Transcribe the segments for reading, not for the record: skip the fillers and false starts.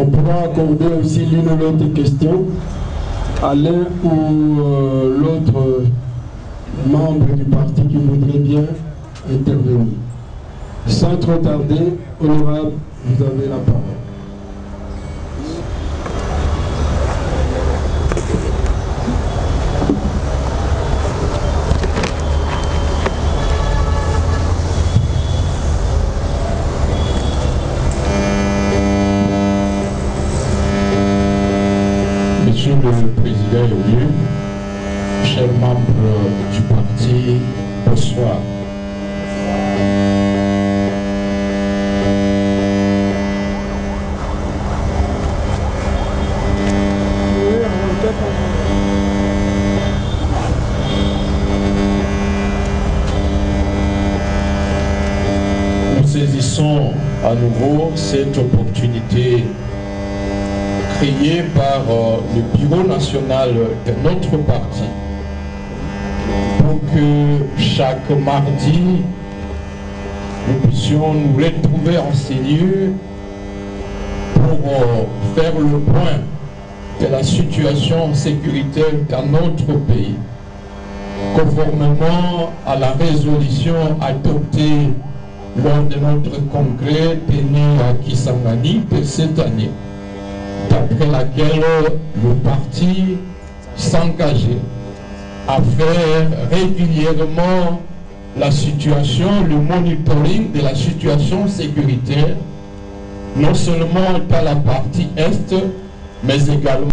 On pourra accorder aussi l'une ou l'autre question à l'un ou l'autre membre du parti qui voudrait bien intervenir. Sans trop tarder, honorable, vous avez la parole. Monsieur le Président élu, chers membres du parti, bonsoir. Nous saisissons à nouveau cette opportunité créé par le bureau national de notre parti pour que chaque mardi nous puissions nous retrouver en ces lieux pour faire le point de la situation sécuritaire dans notre pays, conformément à la résolution adoptée lors de notre congrès tenu à Kisangani de cette année, d'après laquelle le parti s'engageait à faire régulièrement la situation, le monitoring de la situation sécuritaire, non seulement dans la partie Est, mais également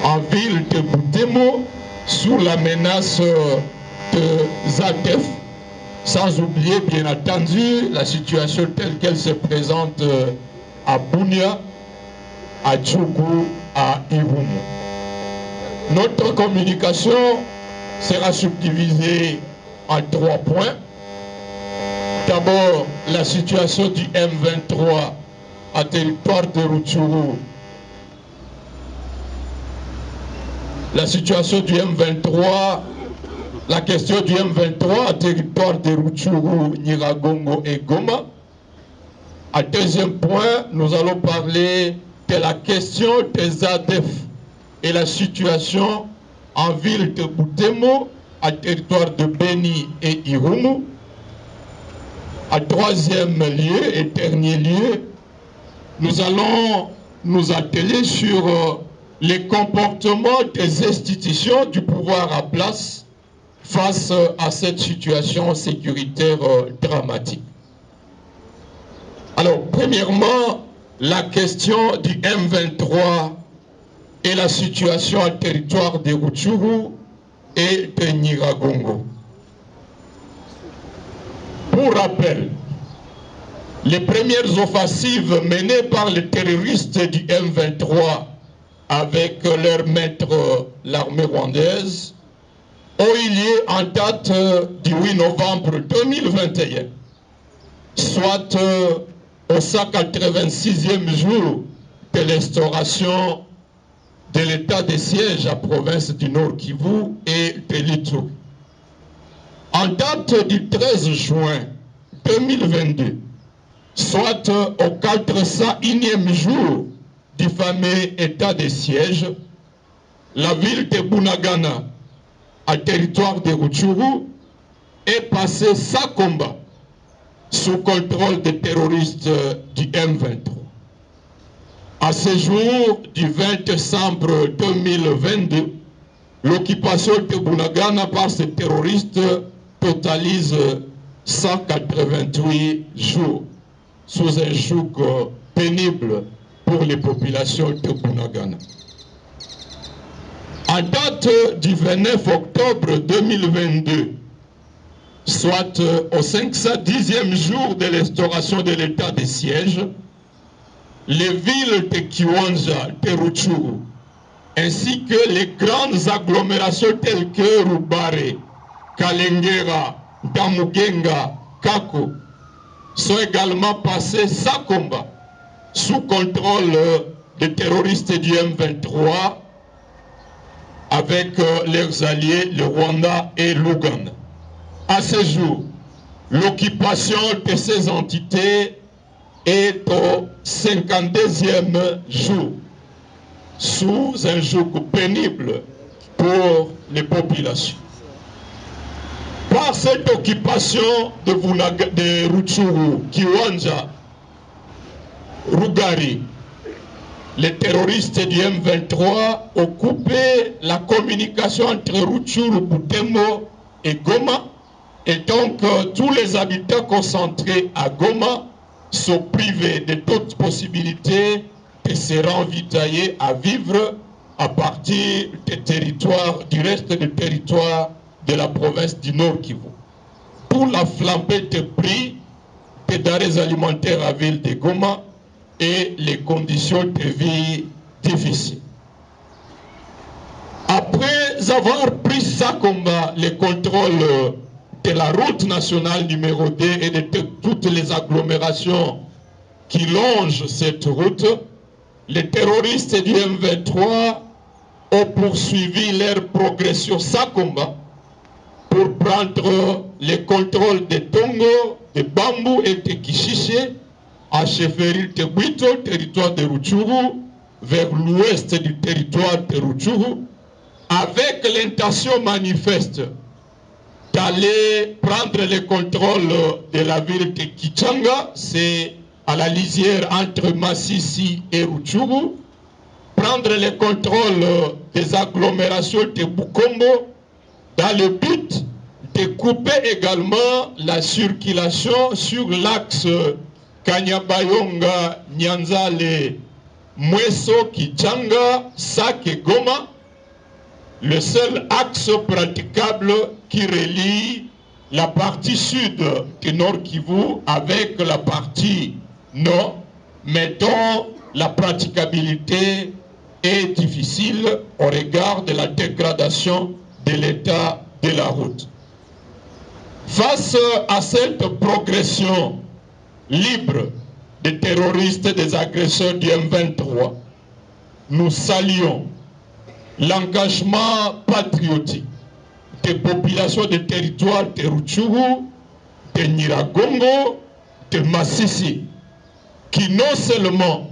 en ville de Boutemo sous la menace de ZADF, sans oublier bien entendu la situation telle qu'elle se présente à Bunia, à Djougou, à Irumu. Notre communication sera subdivisée en 3 points. D'abord, la situation du M23 à territoire de Rutshuru. La situation du M23, la question du M23 à territoire de Rutshuru, Nyiragongo et Goma. À 2e point, nous allons parler de la question des ADF et la situation en ville de Boutemo, à territoire de Beni et Irumu. À 3e lieu et dernier lieu, nous allons nous atteler sur les comportements des institutions du pouvoir en place face à cette situation sécuritaire dramatique. Alors, premièrement, la question du M23 et la situation en territoire de Rutshuru et de Nyiragongo. Pour rappel, les premières offensives menées par les terroristes du M23 avec leur maître, l'armée rwandaise, ont eu lieu en date du 8 novembre 2021, soit au 186e jour de l'instauration de l'état de siège à province du Nord Kivu et de l'Ituri. En date du 13 juin 2022, soit au 401e jour du fameux état de siège, la ville de Bunagana, à territoire de Rutshuru, est passée sans combat sous contrôle des terroristes du M23. À ce jour du 20 décembre 2022, l'occupation de Bunagana par ces terroristes totalise 188 jours, sous un joug pénible pour les populations de Bunagana. En date du 29 octobre 2022, soit au 510e jour de l'instauration de l'état de siège, les villes de Kiwanja, de Rutshuru, ainsi que les grandes agglomérations telles que Rubare, Kalengera, Damugenga, Kako, sont également passées sans combat, sous contrôle des terroristes du M23, avec leurs alliés, le Rwanda et l'Ouganda. À ce jour, l'occupation de ces entités est au 52e jour, sous un joug pénible pour les populations. Par cette occupation de Rutshuru, Kiwanja, Rugari, les terroristes du M23 ont coupé la communication entre Rutshuru, Butembo et Goma, et donc tous les habitants concentrés à Goma sont privés de toute possibilité de se ravitailler à vivre à partir des territoires, du reste des territoires de la province du Nord Kivu. Pour la flambée des prix des denrées alimentaires à ville de Goma et les conditions de vie difficiles. Après avoir pris sans combat les contrôles de la route nationale numéro 2 et de toutes les agglomérations qui longent cette route, les terroristes du M23 ont poursuivi leur progression sans combat pour prendre les contrôles de Tongo, de Bambou et de Kishiche, à chefferie de Bwito, territoire de Rutshuru, vers l'ouest du territoire de Rutshuru, avec l'intention manifeste d'aller prendre le contrôle de la ville de Kichanga, c'est à la lisière entre Massissi et Rutshuru, prendre le contrôle des agglomérations de Bukombo, dans le but de couper également la circulation sur l'axe Kanyabayonga, Nyanzale, Mweso, Kichanga, Sake, Goma, le seul axe praticable qui relie la partie sud du Nord Kivu avec la partie nord, mais dont la praticabilité est difficile au regard de la dégradation de l'état de la route. Face à cette progression libre des terroristes et des agresseurs du M23, nous saluons l'engagement patriotique des populations des territoires de Rutshuru, de Nyiragongo, de Massissi, qui non seulement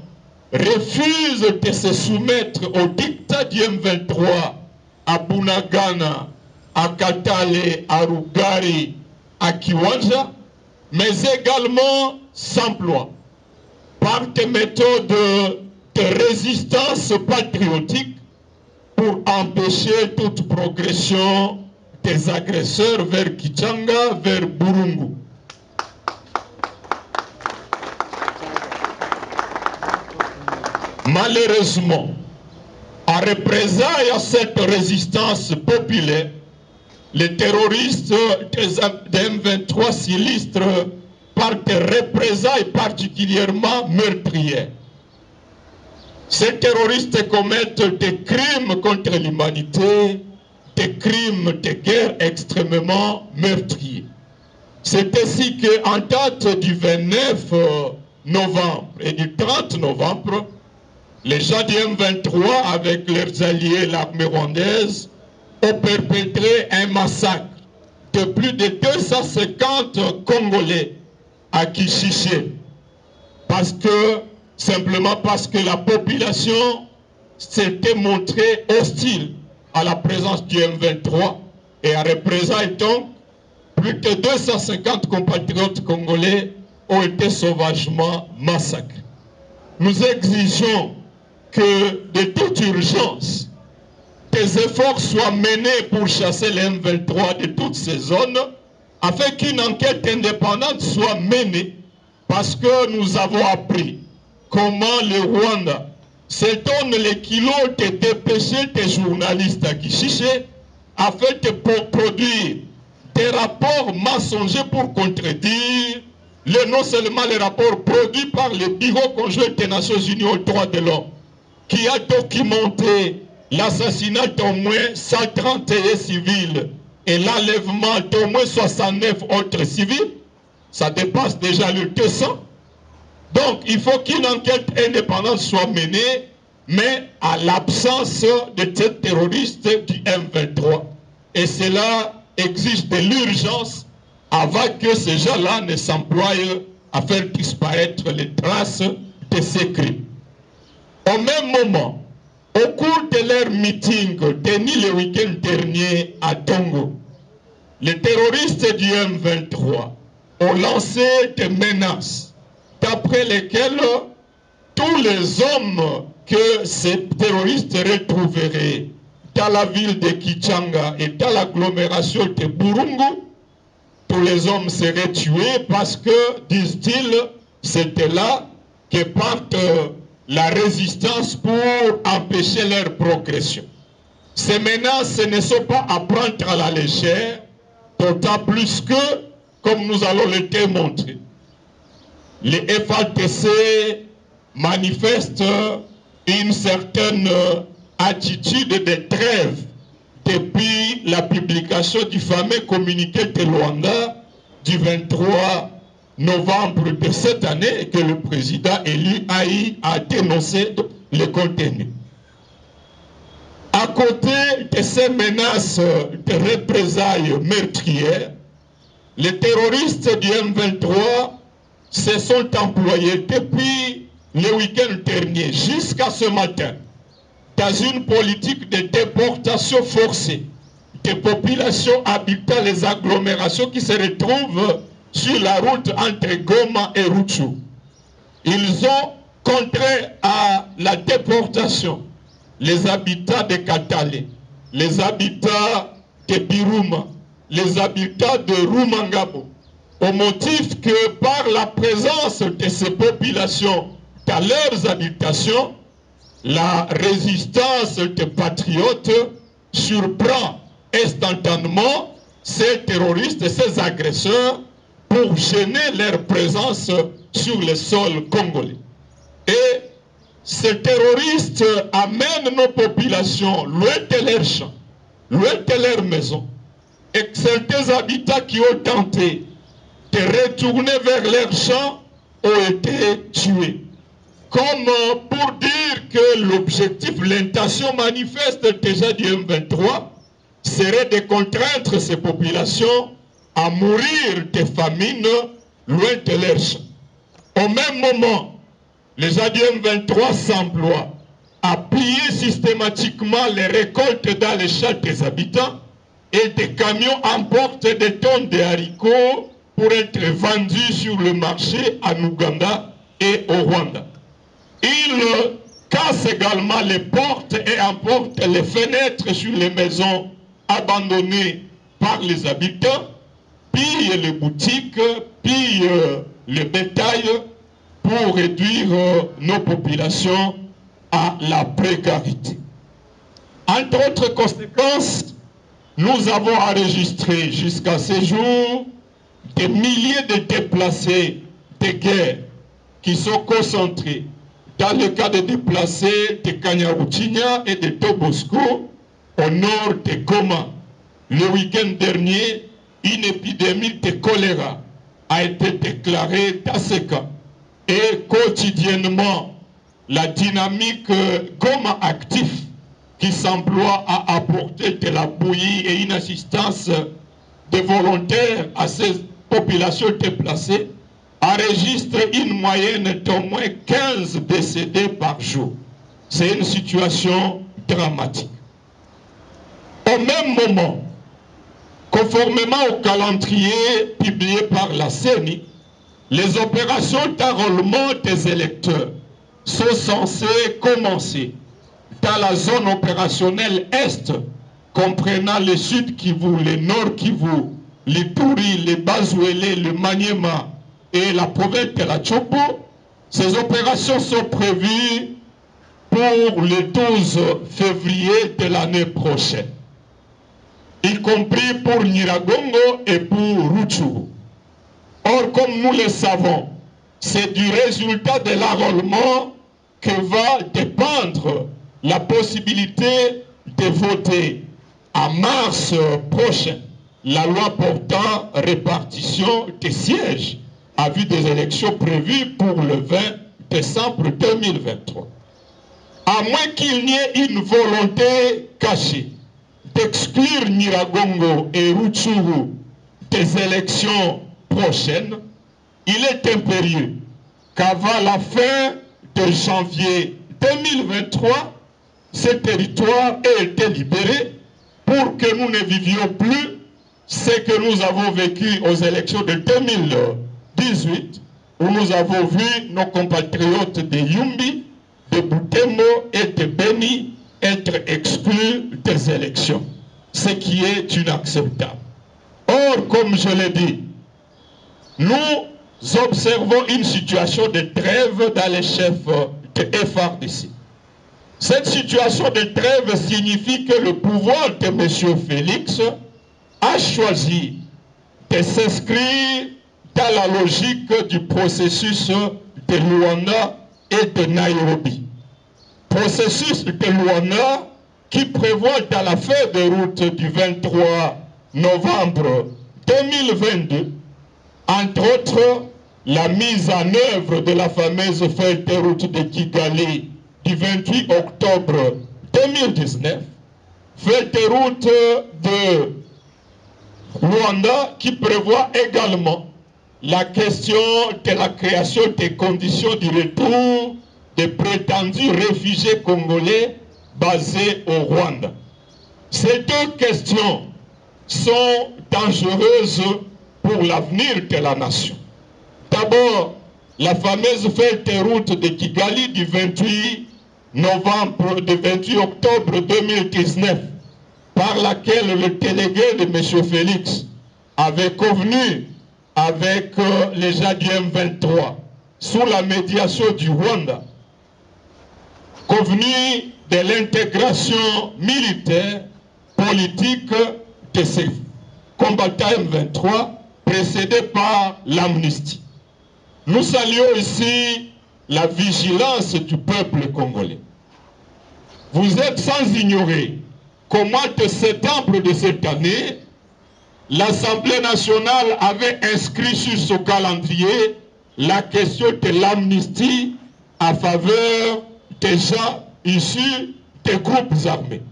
refusent de se soumettre au dictat du M23 à Bunagana, à Katale, à Rugari, à Kiwanja, mais également s'emploient par des méthodes de résistance patriotique pour empêcher toute progression des agresseurs vers Kichanga, vers Burungu. Malheureusement, en représailles à cette résistance populaire, les terroristes des M23 s'illustrent par des représailles particulièrement meurtrières. Ces terroristes commettent des crimes contre l'humanité, des crimes de guerre extrêmement meurtriers. C'est ainsi qu'en date du 29 novembre et du 30 novembre, les gens du M23, avec leurs alliés, l'armée rwandaise, ont perpétré un massacre de plus de 250 Congolais à Kishiché. Simplement parce que la population s'était montrée hostile à la présence du M23 et à représenter donc plus de 250 compatriotes congolais ont été sauvagement massacrés. Nous exigeons que de toute urgence, des efforts soient menés pour chasser les M23 de toutes ces zones, afin qu'une enquête indépendante soit menée, parce que nous avons appris comment le Rwanda s'étonne les kilos de dépêchés des journalistes à Kishiché, afin de produire des rapports mensongers pour contredire non seulement les rapports produits par le Bureau conjoint des Nations Unies aux droits de l'homme, qui a documenté l'assassinat d'au moins 131 civils et l'enlèvement d'au moins 69 autres civils, ça dépasse déjà le 200. Donc il faut qu'une enquête indépendante soit menée, mais à l'absence de ces terroristes du M23. Et cela exige de l'urgence avant que ces gens-là ne s'emploient à faire disparaître les traces de ces crimes. Au même moment, au cours de leur meeting tenu le week-end dernier à Tongo, les terroristes du M23 ont lancé des menaces d'après lesquelles tous les hommes que ces terroristes retrouveraient dans la ville de Kichanga et dans l'agglomération de Burungu, tous les hommes seraient tués parce que, disent-ils, c'était là que parte la résistance pour empêcher leur progression. Ces menaces ne sont pas à prendre à la légère, d'autant plus que, comme nous allons le démontrer, les FARDC manifestent une certaine attitude de trêve depuis la publication du fameux communiqué de Luanda du 23 novembre de cette année que le président élu a dénoncé le contenu. À côté de ces menaces de représailles meurtrières, les terroristes du M23 se sont employés depuis le week-end dernier jusqu'à ce matin dans une politique de déportation forcée des populations habitant les agglomérations qui se retrouvent sur la route entre Goma et Rutshuru. Ils ont contraint à la déportation les habitants de Katale, les habitants de Biruma, les habitants de Rumangabo, au motif que par la présence de ces populations dans leurs habitations, la résistance des patriotes surprend instantanément ces terroristes, ces agresseurs, pour gêner leur présence sur le sol congolais. Et ces terroristes amènent nos populations loin de leurs champs, loin de leurs maisons. Et certains habitants qui ont tenté de retourner vers leurs champs ont été tués. Comme pour dire que l'objectif, l'intention manifeste déjà du M23 serait de contraindre ces populations à mourir de famine loin de leurs champs. Au même moment, les ADM 23 s'emploient à piller systématiquement les récoltes dans les champs des habitants et des camions emportent des tonnes de haricots pour être vendus sur le marché en Ouganda et au Rwanda. Ils cassent également les portes et emportent les fenêtres sur les maisons abandonnées par les habitants, pillent les boutiques, pillent le bétail pour réduire nos populations à la précarité. Entre autres conséquences, nous avons enregistré jusqu'à ce jour des milliers de déplacés de guerre qui sont concentrés dans le cas de déplacés de Kanyaruchinya et de Tobosco au nord de Goma. Le week-end dernier, une épidémie de choléra a été déclarée dans ce cas. Et quotidiennement, la dynamique Goma actif qui s'emploie à apporter de la bouillie et une assistance de volontaires à ces populations déplacées enregistre une moyenne d'au moins 15 décédés par jour. C'est une situation dramatique. Au même moment, conformément au calendrier publié par la CENI, les opérations d'enrôlement des électeurs sont censées commencer dans la zone opérationnelle Est, comprenant le Sud Kivu, le Nord Kivu, l'Ituri, le Bazouélé, le Maniema et la province de la Chopo. Ces opérations sont prévues pour le 12 février de l'année prochaine, y compris pour Nyiragongo et pour Rutshuru. Or, comme nous le savons, c'est du résultat de l'enrôlement que va dépendre la possibilité de voter en mars prochain la loi portant répartition des sièges à vue des élections prévues pour le 20 décembre 2023. À moins qu'il n'y ait une volonté cachée d'exclure Nyiragongo et Rutshuru des élections prochaines, il est impérieux qu'avant la fin de janvier 2023, ce territoire ait été libéré pour que nous ne vivions plus ce que nous avons vécu aux élections de 2018, où nous avons vu nos compatriotes de Yumbi, de Butembo et de Beni être exclus des élections, ce qui est inacceptable. Or, comme je l'ai dit, nous observons une situation de trêve dans les chefs de FARDC. Cette situation de trêve signifie que le pouvoir de M. Félix a choisi de s'inscrire dans la logique du processus de Luanda et de Nairobi. Processus de Luanda qui prévoit dans la feuille de route du 23 novembre 2022, entre autres, la mise en œuvre de la fameuse feuille de route de Kigali du 28 octobre 2019, feuille de route de Luanda qui prévoit également la question de la création des conditions du retour des prétendus réfugiés congolais basés au Rwanda. Ces deux questions sont dangereuses pour l'avenir de la nation. D'abord, la fameuse feuille de route de Kigali du 28 octobre 2019, par laquelle le délégué de M. Félix avait convenu avec les gens du M23, sous la médiation du Rwanda, convenu de l'intégration militaire, politique de ces combattants M23, précédé par l'amnistie. Nous saluons ici la vigilance du peuple congolais. Vous êtes sans ignorer qu'au mois de septembre de cette année, l'Assemblée nationale avait inscrit sur son calendrier la question de l'amnistie en faveur des gens issus des groupes armés.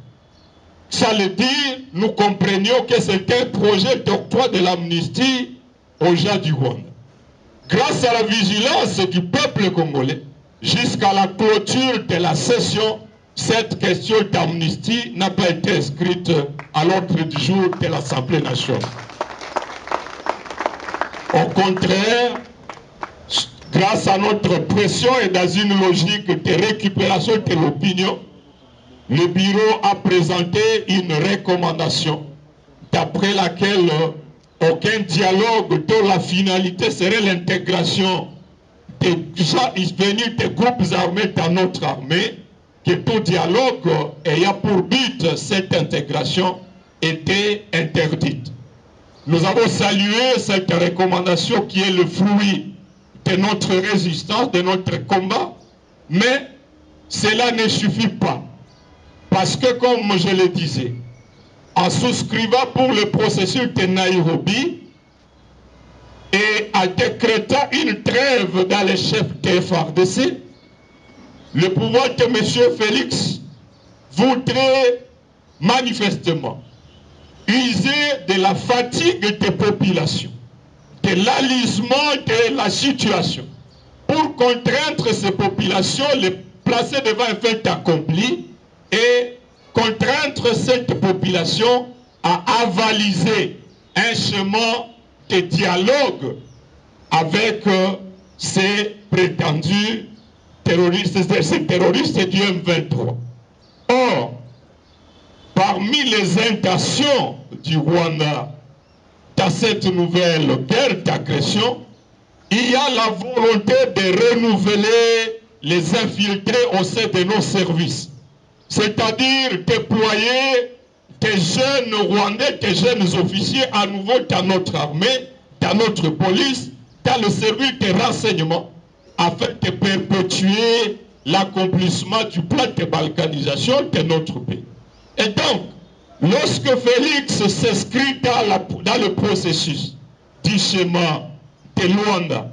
Ça veut dire, nous comprenions que c'était un projet d'octroi de l'amnistie aux gens du Rwanda. Grâce à la vigilance du peuple congolais, jusqu'à la clôture de la session, cette question d'amnistie n'a pas été inscrite à l'ordre du jour de l'Assemblée nationale. Au contraire, grâce à notre pression et dans une logique de récupération de l'opinion, le bureau a présenté une recommandation d'après laquelle aucun dialogue dont la finalité serait l'intégration des gens venus des groupes armés dans notre armée, que tout dialogue ayant pour but cette intégration était interdite. Nous avons salué cette recommandation qui est le fruit de notre résistance, de notre combat, mais cela ne suffit pas. Parce que, comme je le disais, en souscrivant pour le processus de Nairobi et en décrétant une trêve dans les chefs des FARDC, le pouvoir de M. Félix voudrait manifestement user de la fatigue des populations, de l'alisement de la situation, pour contraindre ces populations, les placer devant un fait accompli et contraindre cette population à avaliser un chemin de dialogue avec ces prétendus terroristes, ces terroristes du M23. Or, parmi les intentions du Rwanda dans cette nouvelle guerre d'agression, il y a la volonté de renouveler les infiltrés au sein de nos services. C'est-à-dire déployer des jeunes Rwandais, des jeunes officiers à nouveau dans notre armée, dans notre police, dans le service de renseignement, afin de perpétuer l'accomplissement du plan de balkanisation de notre pays. Et donc, lorsque Félix s'inscrit dans le processus du chemin de Luanda,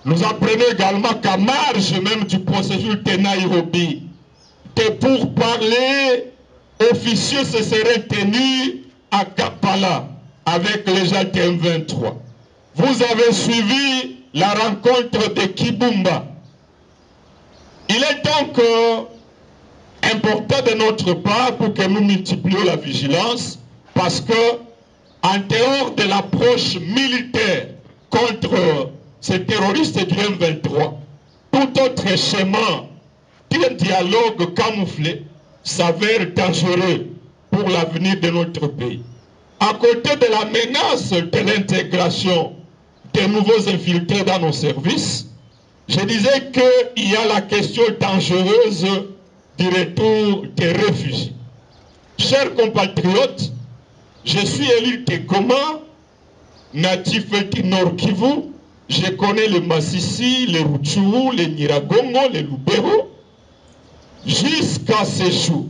nous apprenons également qu'à marge même du processus de Nairobi, que pour parler officieux se serait tenu à Kampala avec les gens de M23. Vous avez suivi la rencontre de Kibumba. Il est donc important de notre part pour que nous multiplions la vigilance, parce que en dehors de l'approche militaire contre ces terroristes du M23, tout autre chemin d'un dialogue camouflé s'avère dangereux pour l'avenir de notre pays. À côté de la menace de l'intégration des nouveaux infiltrés dans nos services, je disais qu'il y a la question dangereuse du retour des réfugiés. Chers compatriotes, je suis élu de Goma, natif du Nord Kivu. Je connais le Massissi, le Rutshuru, le Nyiragongo, le Lubero. Jusqu'à ce jour,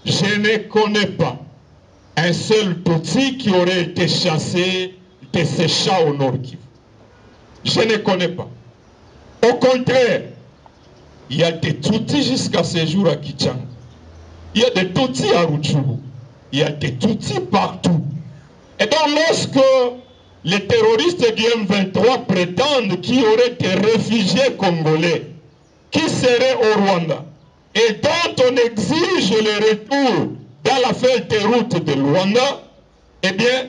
je ne connais pas un seul Tutsi qui aurait été chassé de ces champs au Nord Kivu. Je ne connais pas. Au contraire, il y a des Tutsis jusqu'à ce jour à Kichanga. Il y a des Tutsis à Rutshuru. Il y a des Tutsis partout. Et donc lorsque les terroristes du M23 prétendent qu'il y aurait des réfugiés congolais qui seraient au Rwanda et dont on exige le retour dans la feuille de route de Rwanda, eh bien,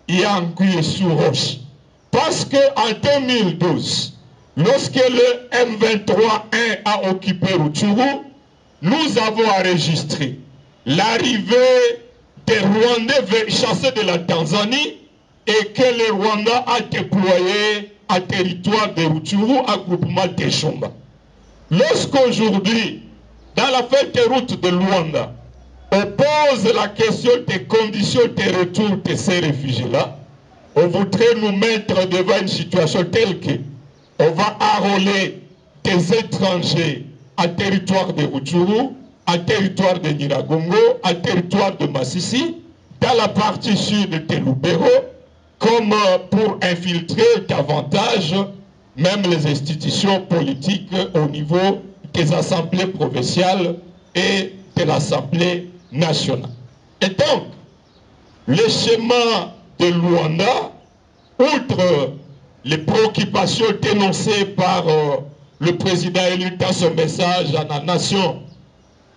il y a anguille sous roche. Parce qu'en 2012, lorsque le M23-1 a occupé Rutshuru, nous avons enregistré l'arrivée des Rwandais chassés de la Tanzanie et que le Rwanda a déployé à territoire de Rutshuru un groupement de Chomba. Lorsqu'aujourd'hui, dans la feuille de route de Luanda, on pose la question des conditions de retour de ces réfugiés-là, on voudrait nous mettre devant une situation telle que on va enrôler des étrangers à territoire de Rutshuru, à territoire de Nyiragongo, à territoire de Massissi, dans la partie sud de Lubero, comme pour infiltrer davantage même les institutions politiques au niveau des assemblées provinciales et de l'Assemblée nationale. Et donc, le schéma de Luanda, outre les préoccupations dénoncées par le président élu dans son message à la nation,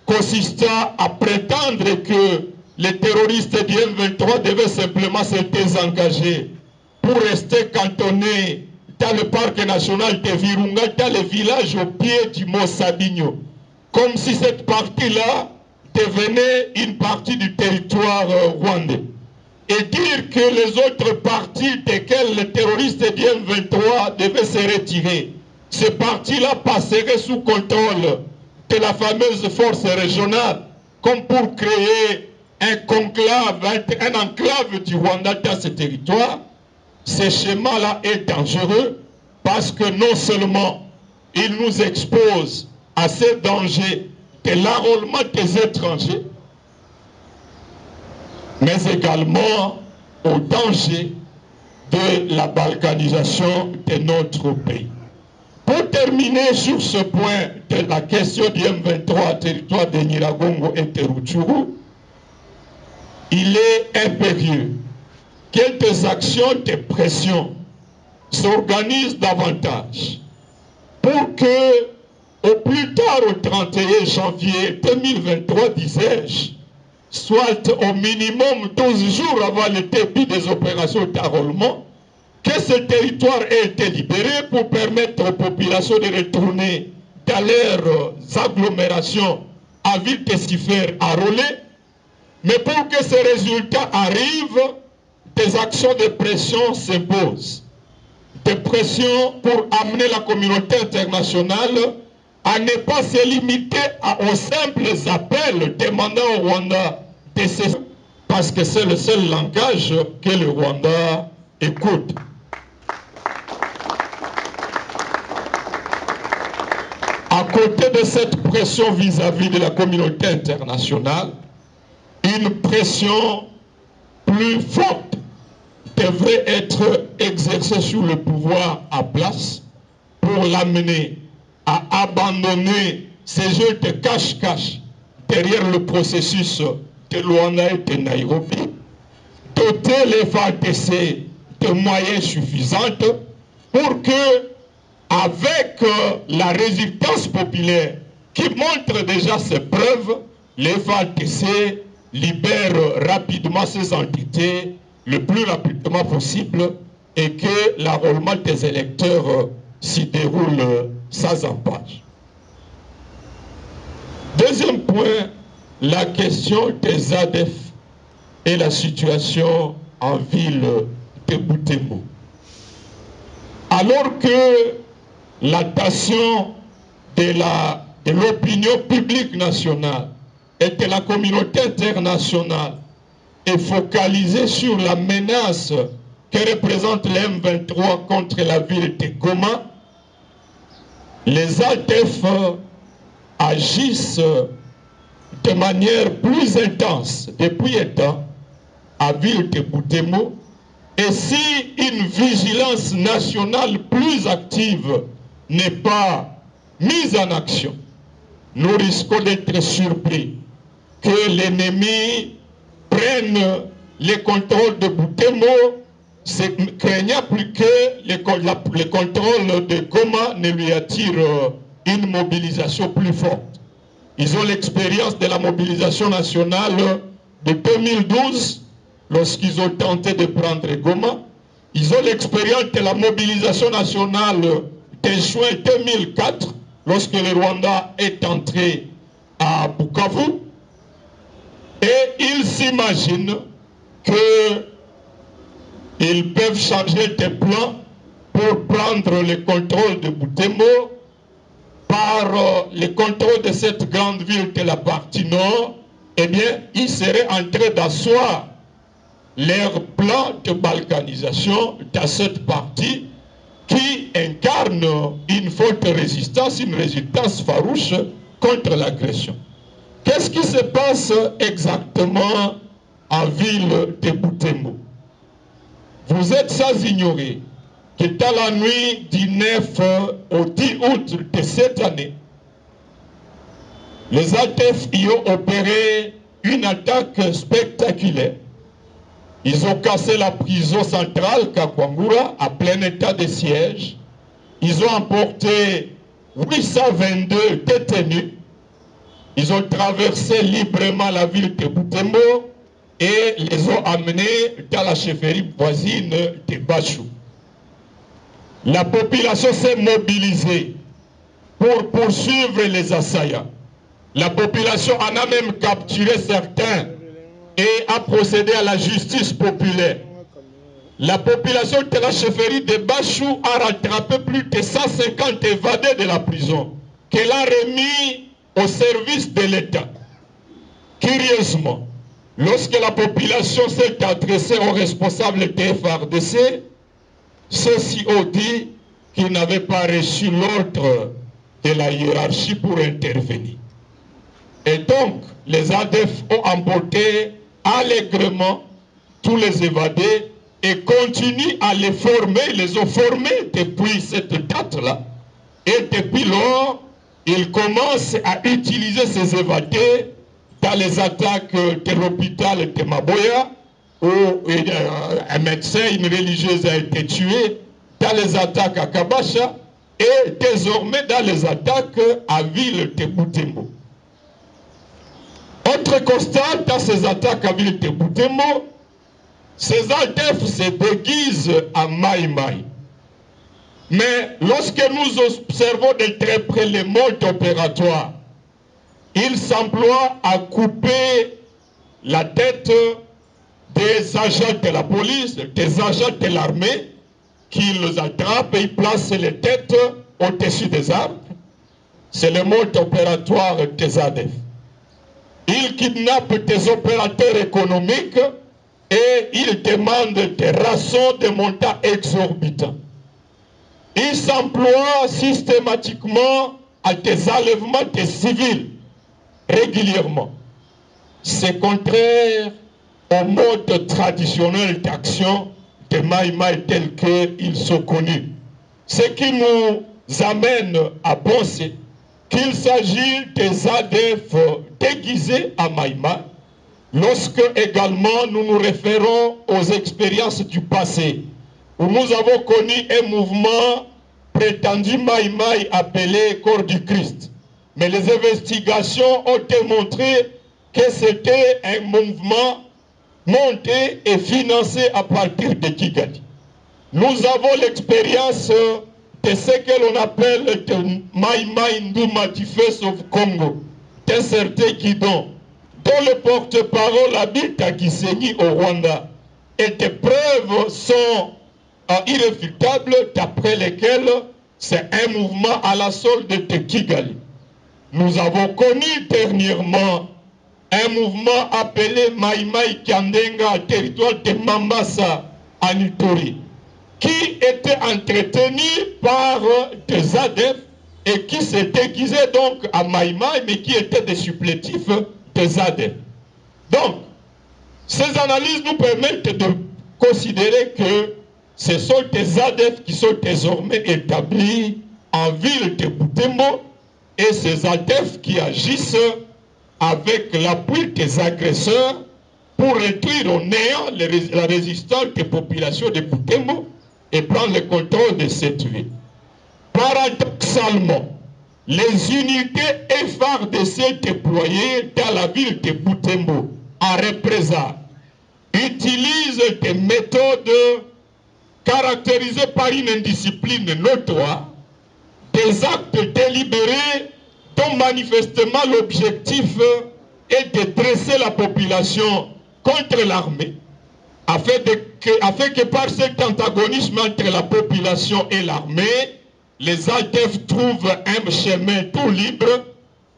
consistant à prétendre que les terroristes du M23 devaient simplement se désengager pour rester cantonnés dans le parc national de Virunga, dans le village au pied du Mont Sabinho, comme si cette partie-là devenait une partie du territoire rwandais. Et dire que les autres parties desquelles les terroristes du M23 devaient se retirer, ces parties-là passeraient sous contrôle de la fameuse force régionale, comme pour créer un conclave, un enclave du Rwanda dans ce territoire. Ce schéma-là est dangereux parce que non seulement il nous expose à ces dangers de l'enrôlement des étrangers, mais également au danger de la balkanisation de notre pays. Pour terminer sur ce point de la question du M23, territoire de Nyiragongo et de Rutshuru, il est impérieux que des actions de pression s'organisent davantage pour que, au plus tard au 31 janvier 2023, disais-je, soit au minimum 12 jours avant le début des opérations d'enrôlement, que ce territoire ait été libéré pour permettre aux populations de retourner dans leurs agglomérations à ville de s'y faire enrôler. Mais pour que ces résultats arrivent, des actions de pression s'imposent. Des pressions pour amener la communauté internationale à ne pas se limiter aux simples appels demandant au Rwanda de cesser, parce que c'est le seul langage que le Rwanda écoute. À côté de cette pression vis-à-vis de la communauté internationale, une pression plus forte devrait être exercée sur le pouvoir en place pour l'amener à abandonner ces jeux de cache-cache derrière le processus de Luanda et de Nairobi, doter les FARDC de moyens suffisants pour que, avec la résistance populaire qui montre déjà ses preuves, les FARDC libèrent rapidement ces entités le plus rapidement possible et que l'enrôlement des électeurs s'y déroule sans embâche. Deuxième point, la question des ADF et la situation en ville de Butembo. Alors que l'attention de l'opinion publique nationale et de la communauté internationale est focalisée sur la menace que représente le M23 contre la ville de Goma, les ADF agissent de manière plus intense depuis un temps à ville de Butembo, et si une vigilance nationale plus active n'est pas mise en action, nous risquons d'être surpris que l'ennemi prenne le contrôle de Butembo, craignant plus que le contrôle de Goma ne lui attire une mobilisation plus forte. Ils ont l'expérience de la mobilisation nationale de 2012, lorsqu'ils ont tenté de prendre Goma. Ils ont l'expérience de la mobilisation nationale de juin 2004, lorsque le Rwanda est entré à Bukavu. Et ils s'imaginent qu'ils peuvent changer de plan pour prendre le contrôle de Butembo par le contrôle de cette grande ville de la partie nord. Eh bien, ils seraient en train d'asseoir leur plan de balkanisation dans cette partie qui incarne une forte résistance, une résistance farouche contre l'agression. Qu'est-ce qui se passe exactement en ville de Butembo? Vous êtes sans ignorer que dans la nuit du 9 au 10 août de cette année, les ADF y ont opéré une attaque spectaculaire. Ils ont cassé la prison centrale Kakwangura à plein état de siège. Ils ont emporté 822 détenus. Ils ont traversé librement la ville de Butembo et les ont amenés dans la chefferie voisine de Bachou. La population s'est mobilisée pour poursuivre les assaillants. La population en a même capturé certains et a procédé à la justice populaire. La population de la chefferie de Bachou a rattrapé plus de 150 évadés de la prison qu'elle a remis au service de l'État. Curieusement, lorsque la population s'est adressée aux responsables des FARDC, ceux-ci ont dit qu'ils n'avaient pas reçu l'ordre de la hiérarchie pour intervenir. Et donc, les ADF ont emporté allègrement tous les évadés et continuent à les former. Ils les ont formés depuis cette date-là. Et depuis lors, ils commencent à utiliser ces évadés dans les attaques de l'hôpital de Maboya, où un médecin, une religieuse a été tuée, dans les attaques à Kabasha, et désormais dans les attaques à ville de Butembo. Autre constat dans ces attaques à ville de Butembo, ces ADF se déguisent en Maï-Maï. Mais lorsque nous observons de très près les modes opératoires, ils s'emploient à couper la tête des agents de la police, des agents de l'armée, qu'ils attrapent et ils placent les têtes au-dessus des arbres. C'est le mode opératoire des ADF. Ils kidnappent des opérateurs économiques et ils demandent des rançons de montants exorbitants. Ils s'emploient systématiquement à des enlèvements de civils régulièrement. C'est contraire au mode traditionnel d'action de Maï-Maï tel qu'ils sont connus. Ce qui nous amène à penser qu'il s'agit des ADF déguisés à Maï-Maï, lorsque également nous nous référons aux expériences du passé, où nous avons connu un mouvement prétendu Maï-Maï appelé Corps du Christ. Mais les investigations ont démontré que c'était un mouvement monté et financé à partir de Kigali. Nous avons l'expérience de ce que l'on appelle le Maï-Maï Ndouma du Face of Congo, d'un certain Guidon, dont le porte-parole habite à Gisenyi au Rwanda. Et des preuves sont irréfutables d'après lesquelles c'est un mouvement à la solde de Kigali. Nous avons connu dernièrement un mouvement appelé Maï-Maï Kandenga, territoire de Mambasa, en Ituri, qui était entretenu par des ADF et qui se déguisait donc à Maï-Maï, mais qui étaient des supplétifs des ADF. Donc, ces analyses nous permettent de considérer que ce sont des ADF qui sont désormais établis en ville de Butembo et ces ADF qui agissent avec l'appui des agresseurs pour réduire au néant la résistance des populations de Butembo et prendre le contrôle de cette ville. Paradoxalement, les unités FARDC déployées dans la ville de Butembo en représailles utilisent des méthodes caractérisées par une indiscipline notoire, des actes délibérés dont manifestement l'objectif est de dresser la population contre l'armée, afin que par cet antagonisme entre la population et l'armée, les ADF trouvent un chemin tout libre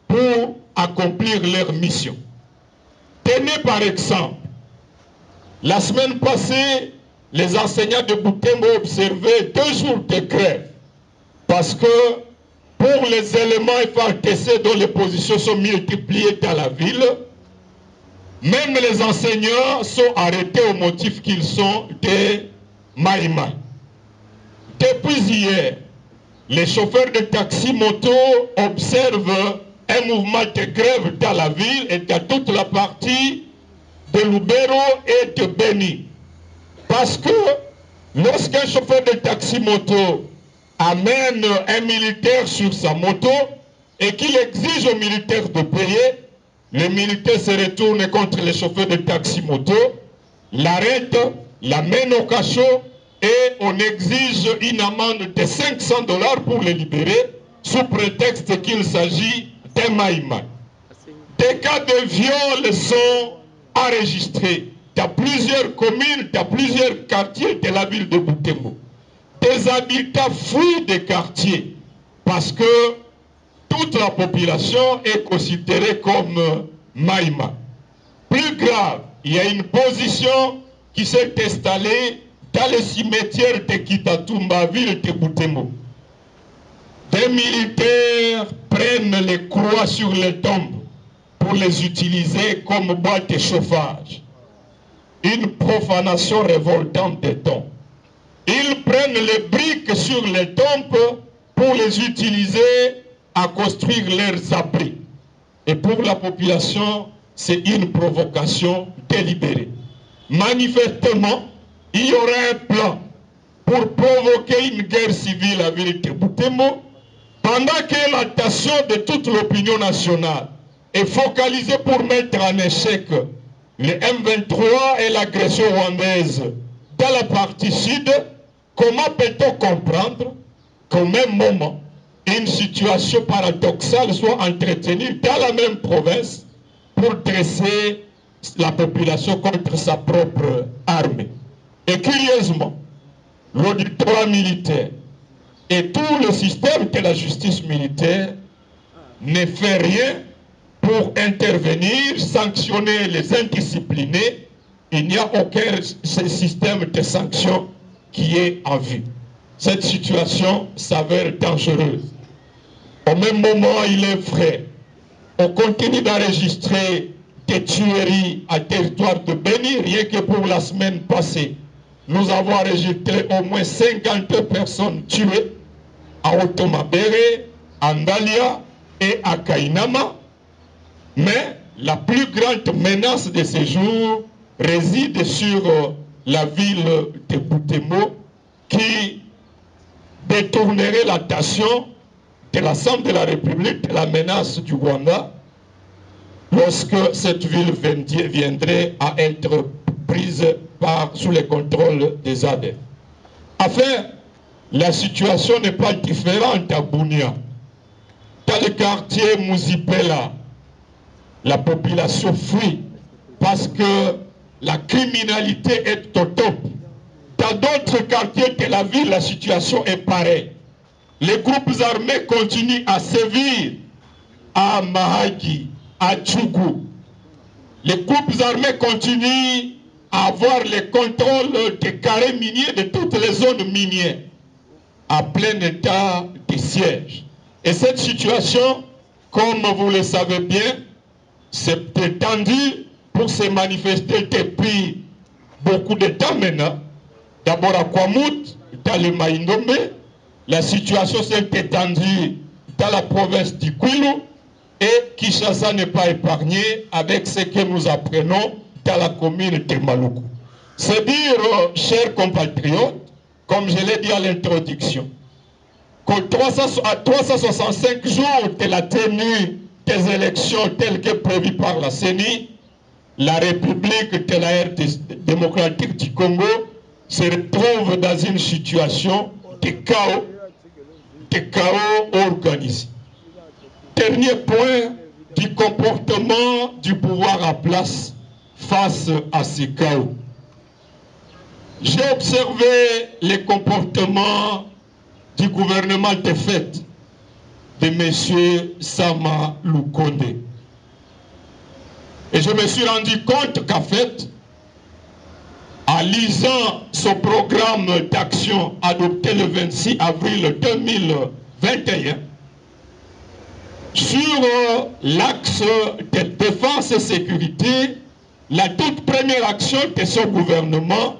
pour accomplir leur mission. Tenez par exemple, la semaine passée, les enseignants de Butembo observaient 2 jours de grève parce que pour les éléments FARDC dont les positions sont multipliées dans la ville, même les enseignants sont arrêtés au motif qu'ils sont des Maï-Maï. Depuis hier, les chauffeurs de taxi-moto observent un mouvement de grève dans la ville et dans toute la partie de Lubero et de Beni. Parce que lorsqu'un chauffeur de taxi-moto amène un militaire sur sa moto et qu'il exige aux militaires de payer, le militaire se retourne contre les chauffeurs de taxi-moto, l'arrête, l'amène au cachot et on exige une amende de 500 $ pour le libérer sous prétexte qu'il s'agit d'un Maï-Maï. Des cas de viol sont enregistrés dans plusieurs communes, dans plusieurs quartiers de la ville de Butembo. Des habitants fuient des quartiers parce que toute la population est considérée comme Maï-Maï. Plus grave, il y a une position qui s'est installée dans le cimetière de Kitatumba, ville de Butembo. Des militaires prennent les croix sur les tombes pour les utiliser comme boîte de chauffage. une profanation révoltante des tombes. Ils prennent les briques sur les tombes pour les utiliser à construire leurs abris. Et pour la population, c'est une provocation délibérée. Manifestement, il y aurait un plan pour provoquer une guerre civile à ville de Butembo, pendant que l'attention de toute l'opinion nationale est focalisée pour mettre en échec le M23 et l'agression rwandaise dans la partie sud. Comment peut-on comprendre qu'au même moment, une situation paradoxale soit entretenue dans la même province pour dresser la population contre sa propre armée? Et curieusement, l'auditoire militaire et tout le système de la justice militaire ne fait rien pour intervenir, sanctionner les indisciplinés. Il n'y a aucun système de sanctions qui est en vue. Cette situation s'avère dangereuse. Au même moment, il est vrai, on continue d'enregistrer des tueries à territoire de Béni. Rien que pour la semaine passée, nous avons enregistré au moins 50 personnes tuées à Otomabere, à Ndalia et à Kainama. Mais la plus grande menace de ces jours réside sur la ville de Butembo, qui détournerait l'attention de l'Assemblée de la République de la menace du Rwanda lorsque cette ville viendrait à être prise sous le contrôle des ADF. Enfin, la situation n'est pas différente à Bunia. Dans le quartier Muzipela, la population fuit parce que la criminalité est au top. Dans d'autres quartiers de la ville, la situation est pareille. Les groupes armés continuent à sévir à Mahagi, à Tchougou. Les groupes armés continuent à avoir le contrôle des carrés miniers de toutes les zones minières, à plein état de siège. Et cette situation, comme vous le savez bien, s'est étendue pour se manifester depuis beaucoup de temps maintenant. D'abord à Kwamut, dans le Maïndombe, la situation s'est étendue dans la province du Kwilu, et Kinshasa n'est pas épargné avec ce que nous apprenons dans la commune de Maluku. C'est dire, chers compatriotes, comme je l'ai dit à l'introduction, qu'à 365 jours de la tenue des élections telles que prévues par la CENI, la République de la RDC démocratique du Congo se retrouve dans une situation de chaos organisé. Dernier point du comportement du pouvoir en place face à ce chaos. J'ai observé les comportements du gouvernement de fait de M. Sama Lukonde. Et je me suis rendu compte qu'en fait, en lisant son programme d'action adopté le 26 avril 2021, sur l'axe de défense et sécurité, la toute première action de son gouvernement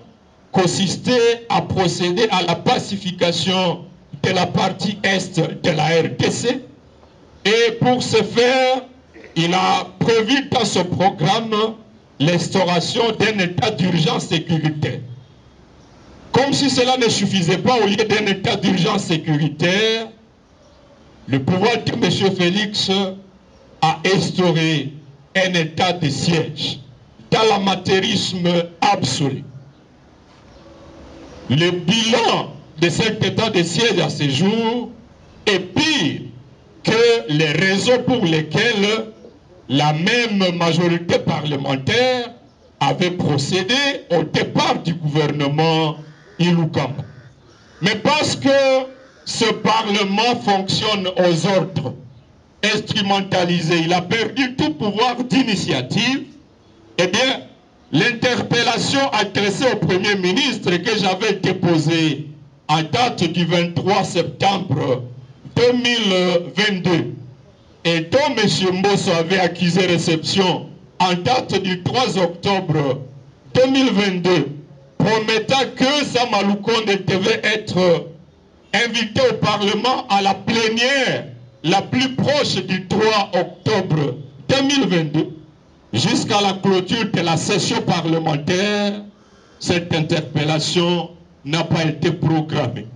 consistait à procéder à la pacification de la partie est de la RDC. Et pour ce faire, il a prévu dans ce programme l'instauration d'un état d'urgence sécuritaire. Comme si cela ne suffisait pas, au lieu d'un état d'urgence sécuritaire, le pouvoir de M. Félix a instauré un état de siège dans l'amateurisme absolu. Le bilan de cet état de siège à ce jour est pire que les raisons pour lesquelles la même majorité parlementaire avait procédé au départ du gouvernement Ilukamba. Mais parce que ce Parlement fonctionne aux ordres instrumentalisés, il a perdu tout pouvoir d'initiative, eh bien, l'interpellation adressée au Premier ministre que j'avais déposée en date du 23 septembre 2022 et dont M. Mbosso avait accusé réception en date du 3 octobre 2022, promettant que Sama Lukonde devait être invité au Parlement à la plénière la plus proche du 3 octobre 2022, jusqu'à la clôture de la session parlementaire, cette interpellation n'a pas été programmée.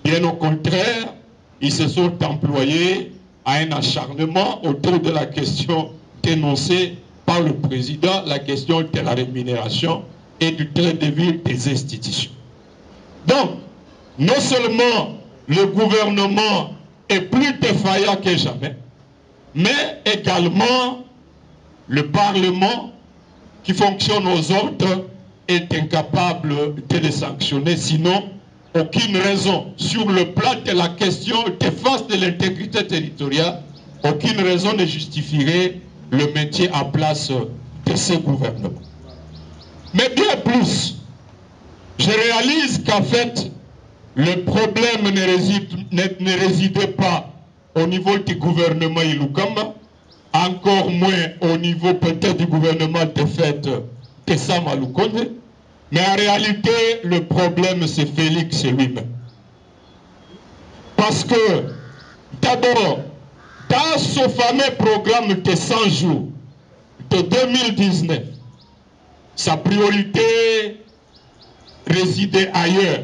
Bien au contraire, ils se sont employés à un acharnement autour de la question dénoncée par le président, la question de la rémunération et du train de vie des institutions. Donc, non seulement le gouvernement est plus défaillant que jamais, mais également le Parlement qui fonctionne aux ordres est incapable de les sanctionner, sinon aucune raison sur le plan de la question défense de l'intégrité territoriale, aucune raison ne justifierait le maintien en place de ce gouvernement. Mais bien plus, je réalise qu'en fait, le problème ne résidait pas au niveau du gouvernement Ilukamba, encore moins au niveau peut-être du gouvernement de fait de Sama Lukonde, mais en réalité, le problème c'est Félix lui-même. Parce que, d'abord, dans ce fameux programme de 100 jours de 2019, sa priorité résidait ailleurs,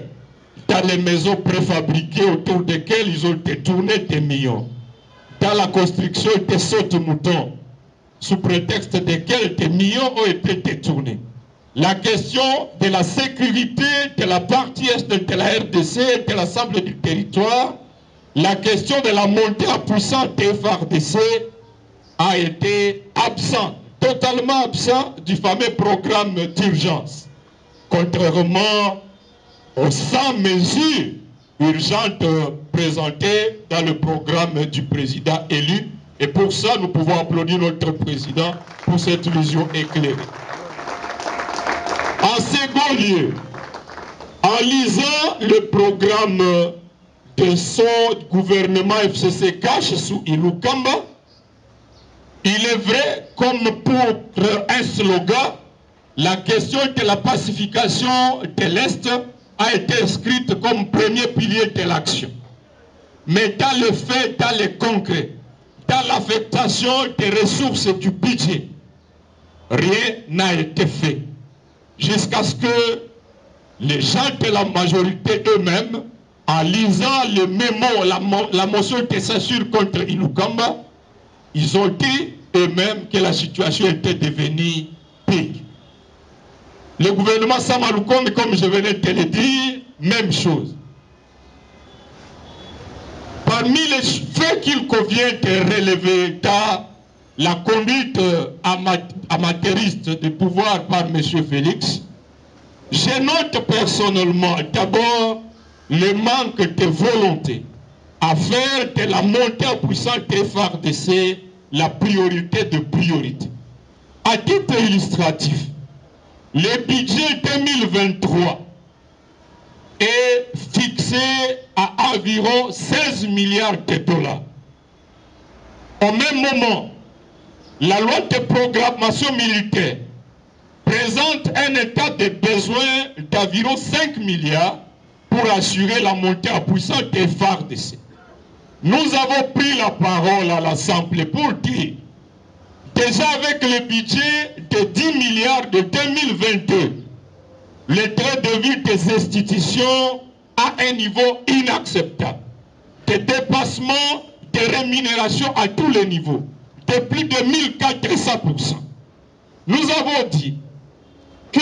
dans les maisons préfabriquées autour desquelles ils ont détourné des millions, dans la construction des sauts de moutons, sous prétexte desquels des millions ont été détournés. La question de la sécurité de la partie est de la RDC et de l'ensemble du territoire, la question de la montée en puissance des FARDC a été absent, totalement absent du fameux programme d'urgence. Contrairement aux 100 mesures urgentes présentées dans le programme du président élu. Et pour ça, nous pouvons applaudir notre président pour cette vision éclairée. En second lieu, en lisant le programme de son gouvernement FCC cache sous Ilukamba, il est vrai, comme pour un slogan, la question de la pacification de l'Est a été inscrite comme premier pilier de l'action. Mais dans le fait, dans le concret, dans l'affectation des ressources du budget, rien n'a été fait. Jusqu'à ce que les gens de la majorité eux-mêmes, en lisant le mémo, la motion de censure contre Ilukamba, ils ont dit eux-mêmes que la situation était devenue pire. Le gouvernement Sama Lukonde, comme je venais de le dire, même chose. Parmi les faits qu'il convient de relever dans la conduite amateuriste du pouvoir par M. Félix, je note personnellement d'abord le manque de volonté à faire de la montée en puissance des FARDC la priorité de priorité. À titre illustratif, le budget 2023 est fixé à environ 16 milliards de dollars. Au même moment, la loi de programmation militaire présente un état de besoin d'environ 5 milliards pour assurer la montée en puissance des FARDC. Nous avons pris la parole à l'Assemblée pour dire, déjà avec le budget de 10 milliards de 2022, le train de vie des institutions à un niveau inacceptable. Des dépassements de rémunération à tous les niveaux, de plus de 1400%. Nous avons dit que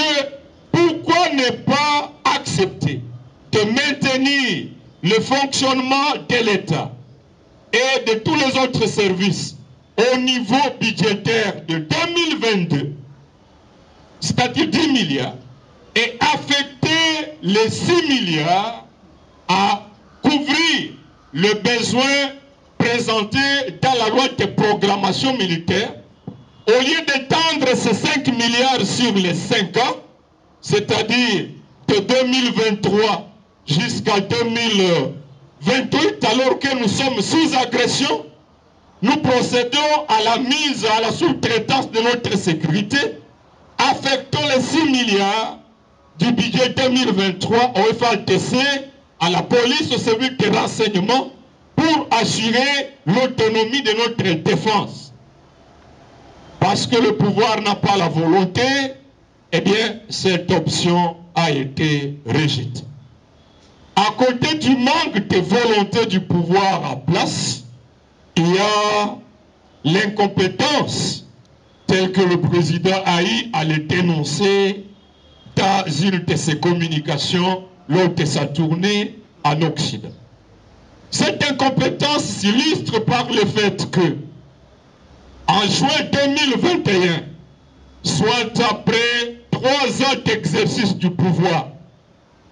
pourquoi ne pas accepter de maintenir le fonctionnement de l'État et de tous les autres services au niveau budgétaire de 2022, c'est-à-dire 10 milliards, et affecter les 6 milliards à couvrir le besoin présenté dans la loi de programmation militaire, au lieu d'étendre ces 5 milliards sur les 5 ans, c'est-à-dire de 2023 jusqu'à 2028, alors que nous sommes sous agression, nous procédons à la mise à la sous-traitance de notre sécurité affectons les 6 milliards du budget 2023 au FATC, à la police, au service de renseignement, pour assurer l'autonomie de notre défense. Parce que le pouvoir n'a pas la volonté, eh bien, cette option a été rejetée. À côté du manque de volonté du pouvoir en place, il y a l'incompétence telle que le président Haï allait dénoncer dans une de ses communications lors de sa tournée en Occident. Cette incompétence s'illustre par le fait que, en juin 2021, soit après 3 ans d'exercice du pouvoir,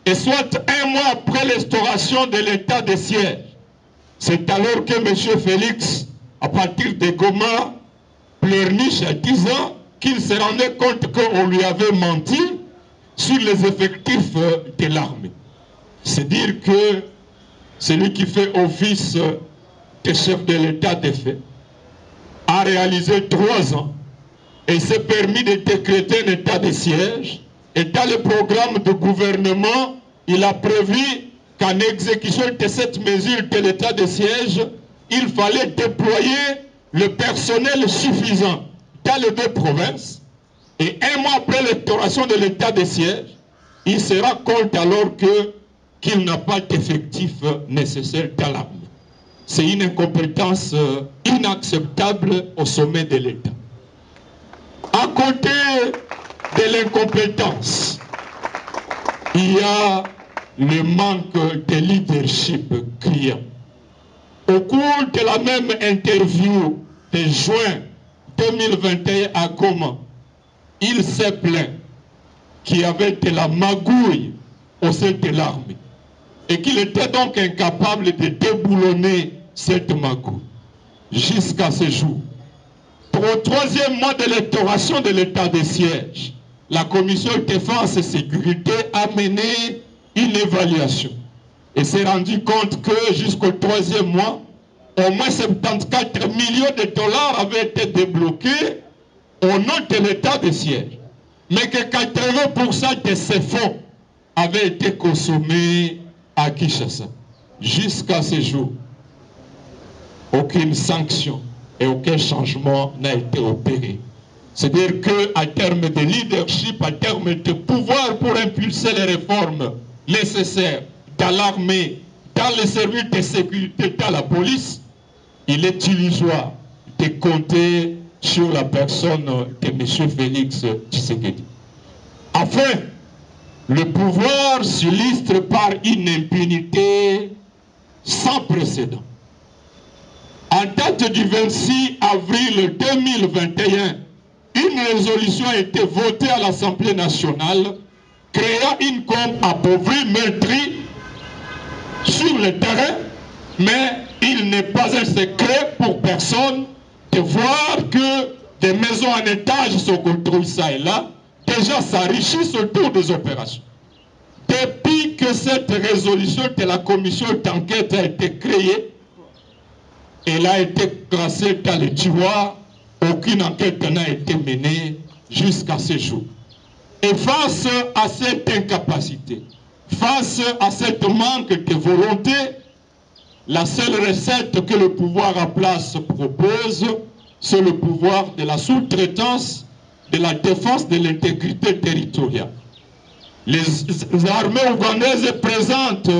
et soit 1 mois après l'instauration de l'état de siège, c'est alors que M. Félix, à partir de Goma, pleurniche disant qu'il se rendait compte qu'on lui avait menti sur les effectifs de l'armée. C'est dire que celui qui fait office de chef de l'État des faits a réalisé 3 ans et s'est permis de décréter un état de siège. Et dans le programme de gouvernement, il a prévu qu'en exécution de cette mesure de l'état de siège, il fallait déployer le personnel suffisant dans les 2 provinces. Et 1 mois après l'instauration de l'état de siège, il se rend compte alors qu'il n'a pas d'effectif nécessaire dans l'armée. C'est une incompétence inacceptable au sommet de l'État. À côté de l'incompétence, il y a le manque de leadership criant. Au cours de la même interview de juin 2021 à Goma, il s'est plaint qu'il y avait de la magouille au sein de l'armée et qu'il était donc incapable de déboulonner cette magouille jusqu'à ce jour. Pour le 3e mois de l'instauration de l'état de siège, la commission de défense et sécurité a mené une évaluation et s'est rendu compte que jusqu'au 3e mois, au moins 74 millions de dollars avaient été débloqués au nom de l'état de siège, mais que 80% de ces fonds avaient été consommés à Kinshasa. Jusqu'à ce jour, aucune sanction et aucun changement n'a été opéré. C'est-à-dire qu'à terme de leadership, à terme de pouvoir pour impulser les réformes nécessaires dans l'armée, dans les services de sécurité, dans la police, il est illusoire de compter sur la personne de M. Félix Tshisekedi. Enfin, le pouvoir s'illustre par une impunité sans précédent. En date du 26 avril 2021, une résolution a été votée à l'Assemblée nationale créant une com appauvrie, meurtrie sur le terrain, mais il n'est pas un secret pour personne de voir que des maisons en étage sont construites ça et là, déjà s'enrichissent autour des opérations. Depuis que cette résolution de la commission d'enquête a été créée, elle a été classée dans les tiroirs, aucune enquête n'a été menée jusqu'à ce jour. Et face à cette incapacité, face à cette manque de volonté, la seule recette que le pouvoir en place propose, c'est le pouvoir de la sous-traitance, de la défense de l'intégrité territoriale. Les armées ougandaises présentes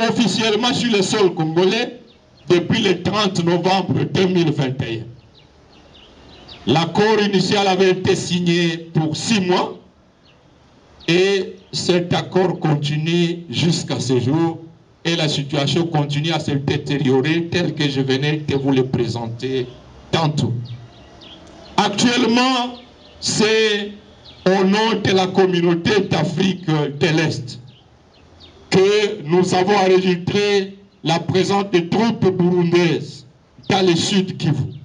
officiellement sur le sol congolais depuis le 30 novembre 2021. L'accord initial avait été signé pour 6 mois et cet accord continue jusqu'à ce jour et la situation continue à se détériorer telle que je venais de vous le présenter tantôt. Actuellement, c'est au nom de la communauté d'Afrique de l'Est que nous avons enregistré la présence des troupes burundaises dans le sud Kivu,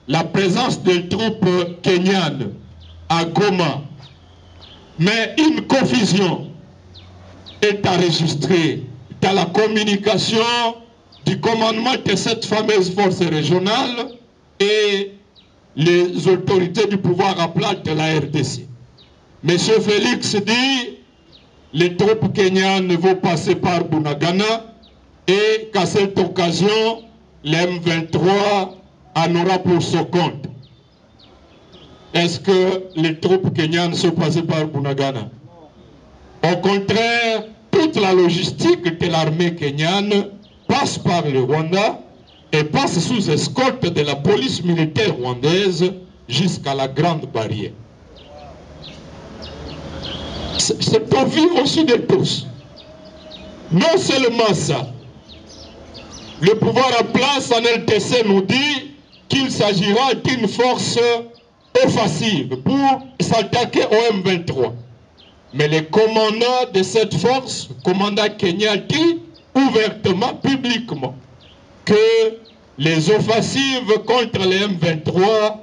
la présence des troupes kenyanes à Goma. Mais une confusion est enregistrée dans la communication du commandement de cette fameuse force régionale et les autorités du pouvoir en place de la RDC. M. Félix dit les troupes kenyanes vont passer par Bunagana et qu'à cette occasion, l'M23 en aura pour son compte. Est-ce que les troupes kenyanes sont passées par Bunagana? Au contraire, toute la logistique de l'armée kenyane passe par le Rwanda et passe sous escorte de la police militaire rwandaise jusqu'à la Grande Barrière. C'est au vu aussi de tous. Non seulement ça, le pouvoir en place en LTC nous dit qu'il s'agira d'une force offensive pour s'attaquer au M23. Mais le commandant de cette force, le commandant Kenya, dit ouvertement, publiquement, que les offensives contre les M23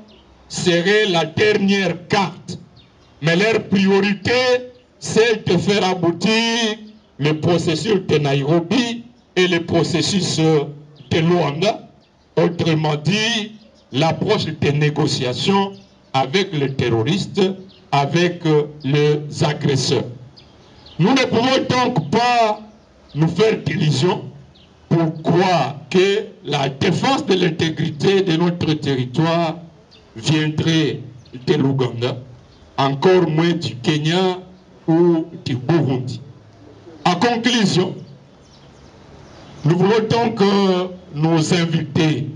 seraient la dernière carte. Mais leur priorité, c'est de faire aboutir le processus de Nairobi et le processus de Luanda. Autrement dit, l'approche des négociations avec les terroristes, avec les agresseurs. Nous ne pouvons donc pas nous faire d'illusions pour croire que la défense de l'intégrité de notre territoire viendrait de l'Ouganda, encore moins du Kenya ou du Burundi. En conclusion, nous voulons donc nous inviter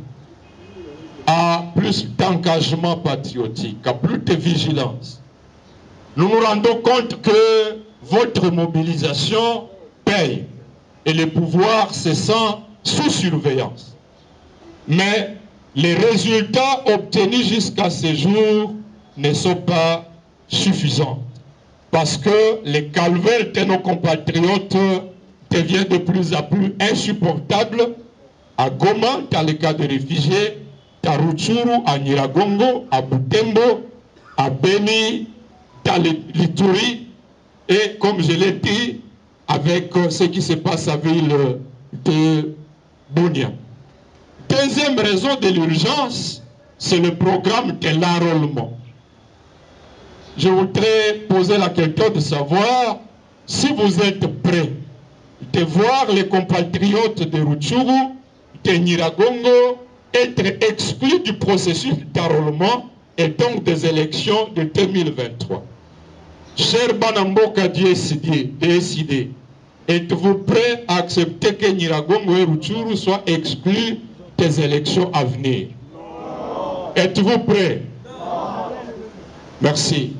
à plus d'engagement patriotique, à plus de vigilance. Nous nous rendons compte que votre mobilisation paye et le pouvoir se sent sous surveillance. Mais les résultats obtenus jusqu'à ce jour ne sont pas suffisants parce que les calvaires de nos compatriotes devient de plus en plus insupportable. À Goma, dans le cas de réfugiés, à Rutshuru, à Nyiragongo, à Butembo, à Beni, dans l'Ituri, et comme je l'ai dit, avec ce qui se passe à la ville de Bunia. Deuxième raison de l'urgence, c'est le programme de l'enrôlement. Je voudrais poser la question de savoir si vous êtes prêts de voir les compatriotes de Rutshuru, de Nyiragongo, être exclus du processus d'enrôlement et donc des élections de 2023. Cher Banamboka DSD, êtes-vous prêts à accepter que Nyiragongo et Rutshuru soient exclus des élections à venir? Êtes-vous prêts? Merci.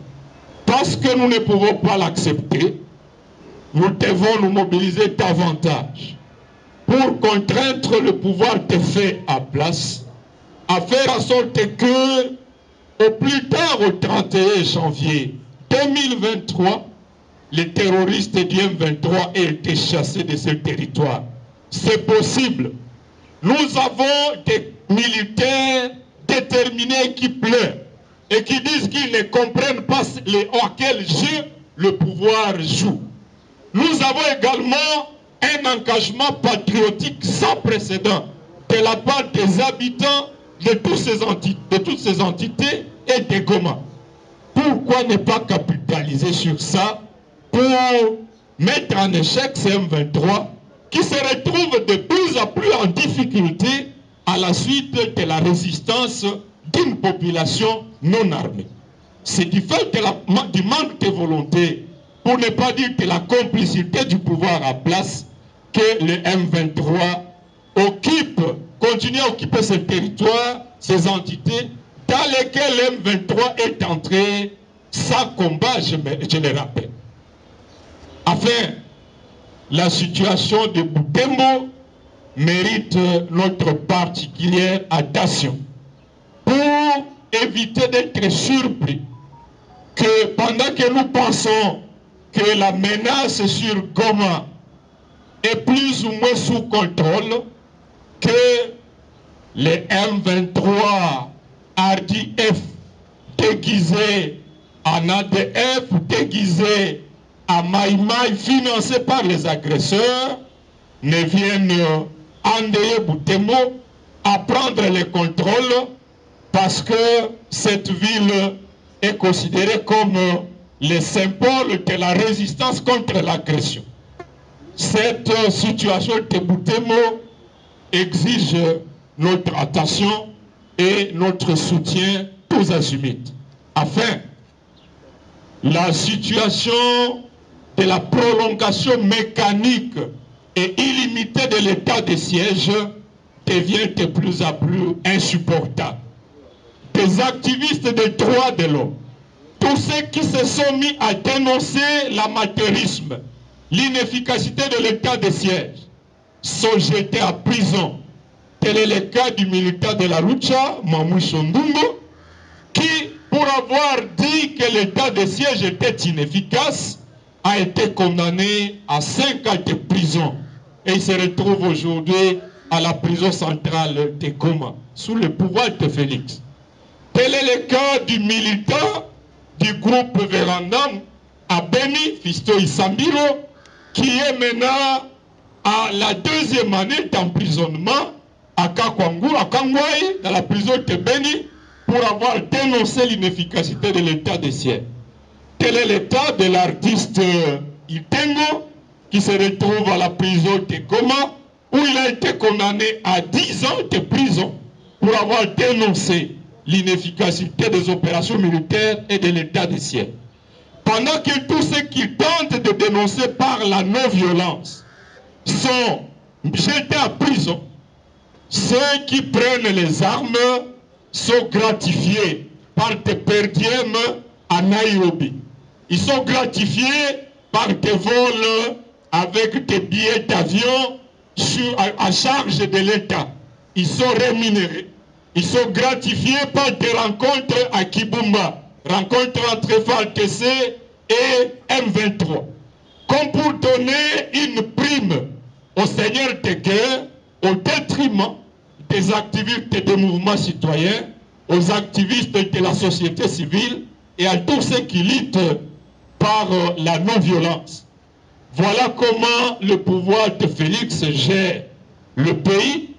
Parce que nous ne pouvons pas l'accepter, nous devons nous mobiliser davantage pour contraindre le pouvoir de fait en place, à faire en sorte que, au plus tard au 31 janvier 2023, les terroristes du M23 aient été chassés de ce territoire. C'est possible. Nous avons des militaires déterminés qui pleurent et qui disent qu'ils ne comprennent pas à quel jeu le pouvoir joue. Nous avons également un engagement patriotique sans précédent de la part des habitants de toutes ces entités et des Goma. Pourquoi ne pas capitaliser sur ça pour mettre en échec ces M23 qui se retrouvent de plus en plus en difficulté à la suite de la résistance d'une population non armée? C'est du fait du manque de volonté, pour ne pas dire de la complicité du pouvoir en place, que le M23 continue à occuper ce territoire, ces entités dans lesquelles le M23 est entré sans combat, je le rappelle. Enfin, la situation de Butembo mérite notre particulière attention pour éviter d'être surpris que pendant que nous pensons que la menace sur Goma est plus ou moins sous contrôle, que les M23 RDF déguisés en ADF, déguisés en Maïmaï, financés par les agresseurs, ne viennent endeuiller Butembo, à prendre le contrôle, parce que cette ville est considérée comme les symboles de la résistance contre l'agression. Cette situation de Boutemo exige notre attention et notre soutien tous azimuts. Enfin, la situation de la prolongation mécanique et illimitée de l'état de siège devient de plus en plus insupportable. Des activistes des droits de l'homme, tous ceux qui se sont mis à dénoncer l'amateurisme, l'inefficacité de l'état de siège, sont jetés à prison. Tel est le cas du militaire de la Lucha, Mamou Sondungo, qui, pour avoir dit que l'état de siège était inefficace, a été condamné à 5 ans de prison. Et il se retrouve aujourd'hui à la prison centrale de Goma, sous le pouvoir de Félix. Tel est le cas du militant du groupe Vérandam, à Beni, Fisto Isambiro, qui est maintenant à la 2e année d'emprisonnement à Kakwangou, à Kangwai, dans la prison de Beni, pour avoir dénoncé l'inefficacité de l'état de siège. Tel est l'état de l'artiste Itengo, qui se retrouve à la prison de Goma, où il a été condamné à 10 ans de prison pour avoir dénoncé l'inefficacité des opérations militaires et de l'état de siège. Pendant que tous ceux qui tentent de dénoncer par la non-violence sont jetés à prison, ceux qui prennent les armes sont gratifiés par des perdièmes à Nairobi. Ils sont gratifiés par des vols avec des billets d'avion à charge de l'État. Ils sont rémunérés. Ils sont gratifiés par des rencontres à Kibumba, rencontres entre FARDC et M23, comme pour donner une prime aux seigneurs de guerre au détriment des activistes des mouvements citoyens, aux activistes de la société civile et à tous ceux qui luttent par la non-violence. Voilà comment le pouvoir de Félix gère le pays,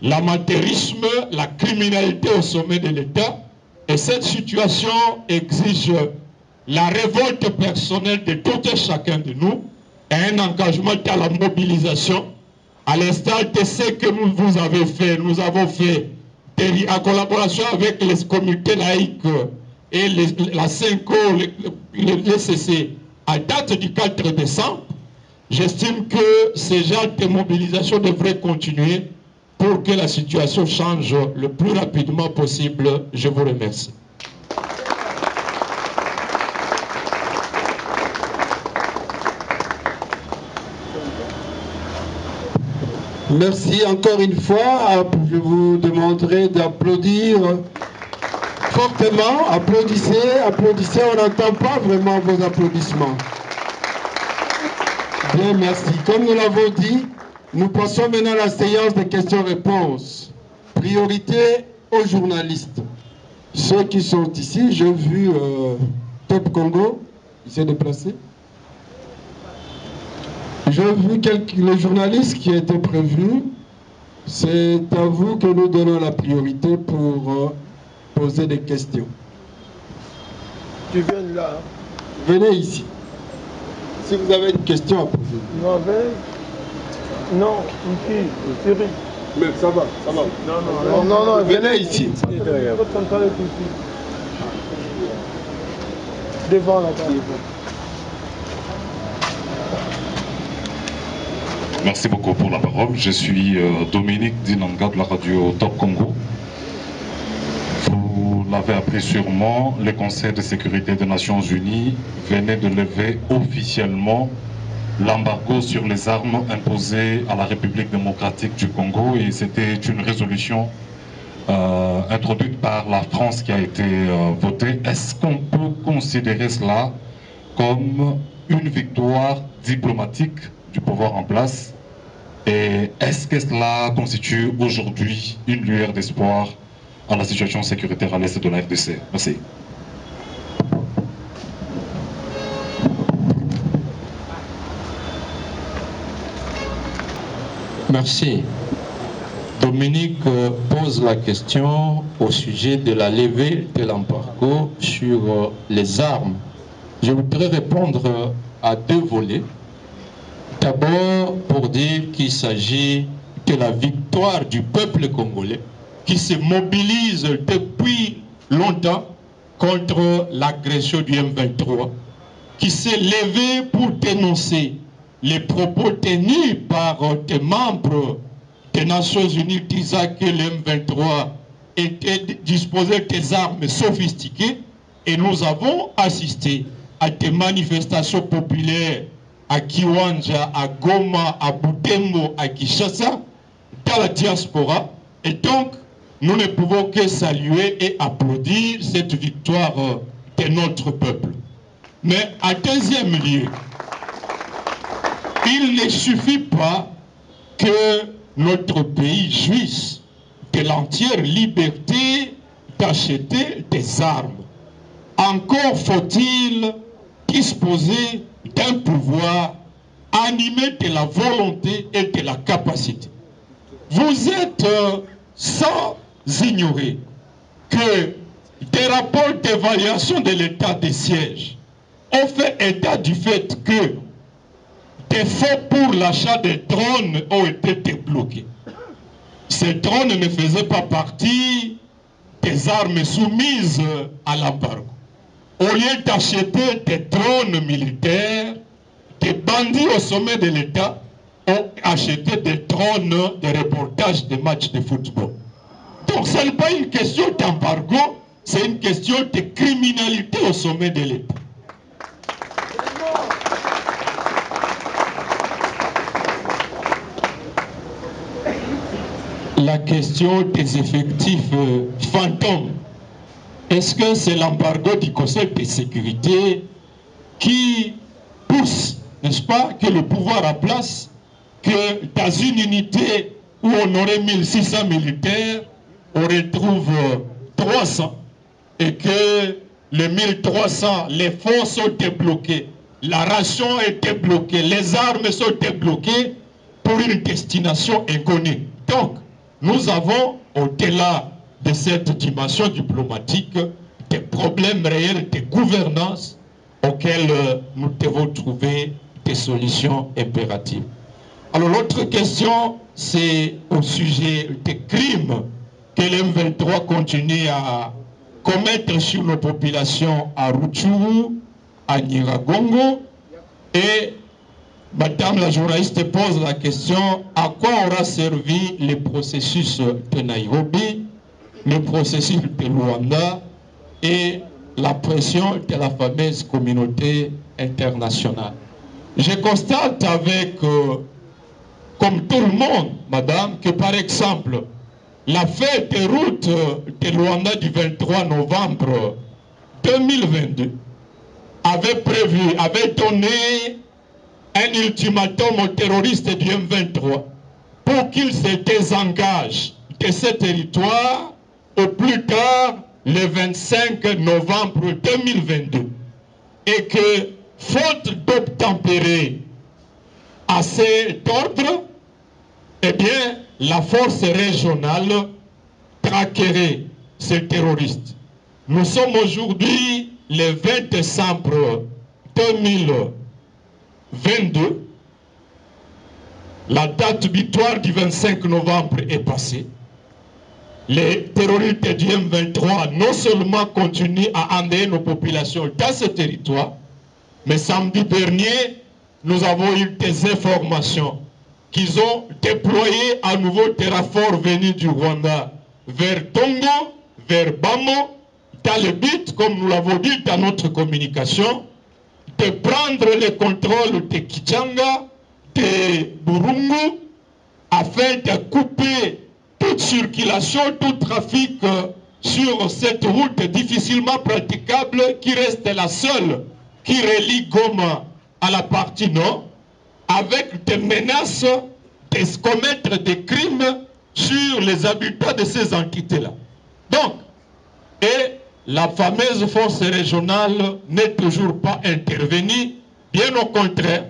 l'amateurisme, la criminalité au sommet de l'État. Et cette situation exige la révolte personnelle de tout et chacun de nous et un engagement à la mobilisation, à l'instar de ce que vous avez fait. Nous avons fait en collaboration avec les comités laïcs et la CENCO, les CC, à date du 4 décembre. J'estime que ces genres de mobilisation devraient continuer pour que la situation change le plus rapidement possible. Je vous remercie. Merci encore une fois. Je vous demanderai d'applaudir fortement. Applaudissez, applaudissez. On n'entend pas vraiment vos applaudissements. Bien, merci. Comme nous l'avons dit, nous passons maintenant à la séance des questions-réponses. Priorité aux journalistes. Ceux qui sont ici, j'ai vu Top Congo, il s'est déplacé. J'ai vu les journalistes qui étaient prévus. C'est à vous que nous donnons la priorité pour poser des questions. Tu viens de là. Venez ici. Si vous avez une question à poser. Non, venez. Non, une fille, Thierry. Mais ça va, ça va. Non, venez ici. Devant la table. Merci beaucoup pour la parole. Je suis Dominique Dinanga de la radio Top Congo. Vous l'avez appris sûrement, le Conseil de sécurité des Nations Unies venait de lever officiellement l'embargo sur les armes imposé à la République démocratique du Congo, et c'était une résolution introduite par la France qui a été votée. Est-ce qu'on peut considérer cela comme une victoire diplomatique du pouvoir en place? Et est-ce que cela constitue aujourd'hui une lueur d'espoir à la situation sécuritaire à l'est de la RDC? Merci. Merci. Dominique pose la question au sujet de la levée de l'embargo sur les armes. Je voudrais répondre à deux volets. D'abord, pour dire qu'il s'agit de la victoire du peuple congolais qui se mobilise depuis longtemps contre l'agression du M23, qui s'est levé pour dénoncer les propos tenus par des membres des Nations Unies disant que le M23 disposait des armes sophistiquées, et nous avons assisté à des manifestations populaires à Kiwanja, à Goma, à Butembo, à Kinshasa, dans la diaspora. Et donc, nous ne pouvons que saluer et applaudir cette victoire de notre peuple. Mais en deuxième lieu, il ne suffit pas que notre pays jouisse de l'entière liberté d'acheter des armes. Encore faut-il disposer d'un pouvoir animé de la volonté et de la capacité. Vous êtes sans ignorer que des rapports d'évaluation de l'état des sièges ont fait état du fait que des fonds pour l'achat des drones ont été débloqués. Ces drones ne faisaient pas partie des armes soumises à l'embargo. Au lieu d'acheter des drones militaires, des bandits au sommet de l'État ont acheté des drones de reportage de matchs de football. Donc ce n'est pas une question d'embargo, c'est une question de criminalité au sommet de l'État. La question des effectifs fantômes. Est-ce que c'est l'embargo du Conseil de sécurité qui pousse, n'est-ce pas, que le pouvoir a place, que dans une unité où on aurait 1600 militaires, on retrouve 300 et que les 1300, les fonds sont débloqués, la ration est débloquée, les armes sont débloquées pour une destination inconnue. Donc, nous avons, au-delà de cette dimension diplomatique, des problèmes réels de gouvernance auxquels nous devons trouver des solutions impératives. Alors l'autre question, c'est au sujet des crimes que l'M23 continue à commettre sur nos populations à Rutshuru, à Nyiragongo. Et Madame la journaliste pose la question, à quoi aura servi le processus de Nairobi, le processus de Luanda et la pression de la fameuse communauté internationale. Je constate avec, comme tout le monde, madame, que par exemple, la fête de route de Luanda du 23 novembre 2022 avait donné un ultimatum aux terroristes du M23 pour qu'ils se désengagent de ce territoire au plus tard le 25 novembre 2022 et que, faute d'obtempérer à cet ordre, eh bien, la force régionale traquerait ces terroristes. Nous sommes aujourd'hui le 20 décembre 2022. La date butoir du 25 novembre est passée. Les terroristes du M23 non seulement continuent à endeuiller nos populations dans ce territoire, mais samedi dernier, nous avons eu des informations qu'ils ont déployé à nouveau des renforts venus du Rwanda vers Tongo, vers Bamo, dans le but, comme nous l'avons dit dans notre communication, de prendre le contrôle de Kichanga, de Burungu, afin de couper toute circulation, tout trafic sur cette route difficilement praticable qui reste la seule qui relie Goma à la partie nord, avec des menaces de commettre des crimes sur les habitants de ces entités-là. Donc, et la fameuse force régionale n'est toujours pas intervenue, bien au contraire,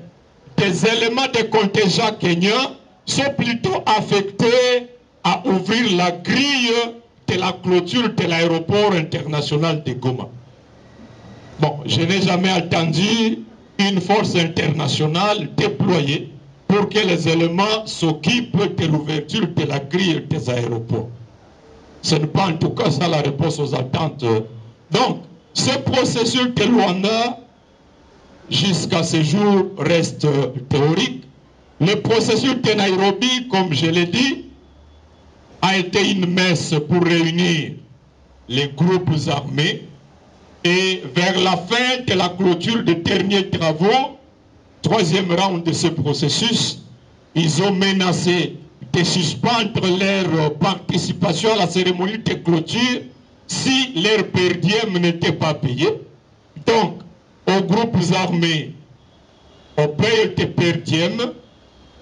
des éléments de contingent kenyans sont plutôt affectés à ouvrir la grille de la clôture de l'aéroport international de Goma. Bon, je n'ai jamais attendu une force internationale déployée pour que les éléments s'occupent de l'ouverture de la grille des aéroports. Ce n'est pas en tout cas ça la réponse aux attentes. Donc, ce processus de Luanda, jusqu'à ce jour, reste théorique. Le processus de Nairobi, comme je l'ai dit, a été une messe pour réunir les groupes armés. Et vers la fin de la clôture des derniers travaux, troisième round de ce processus, ils ont menacé de suspendre leur participation à la cérémonie de clôture si leur per diem n'était pas payé. Donc, aux groupes armés, on paye des per diem,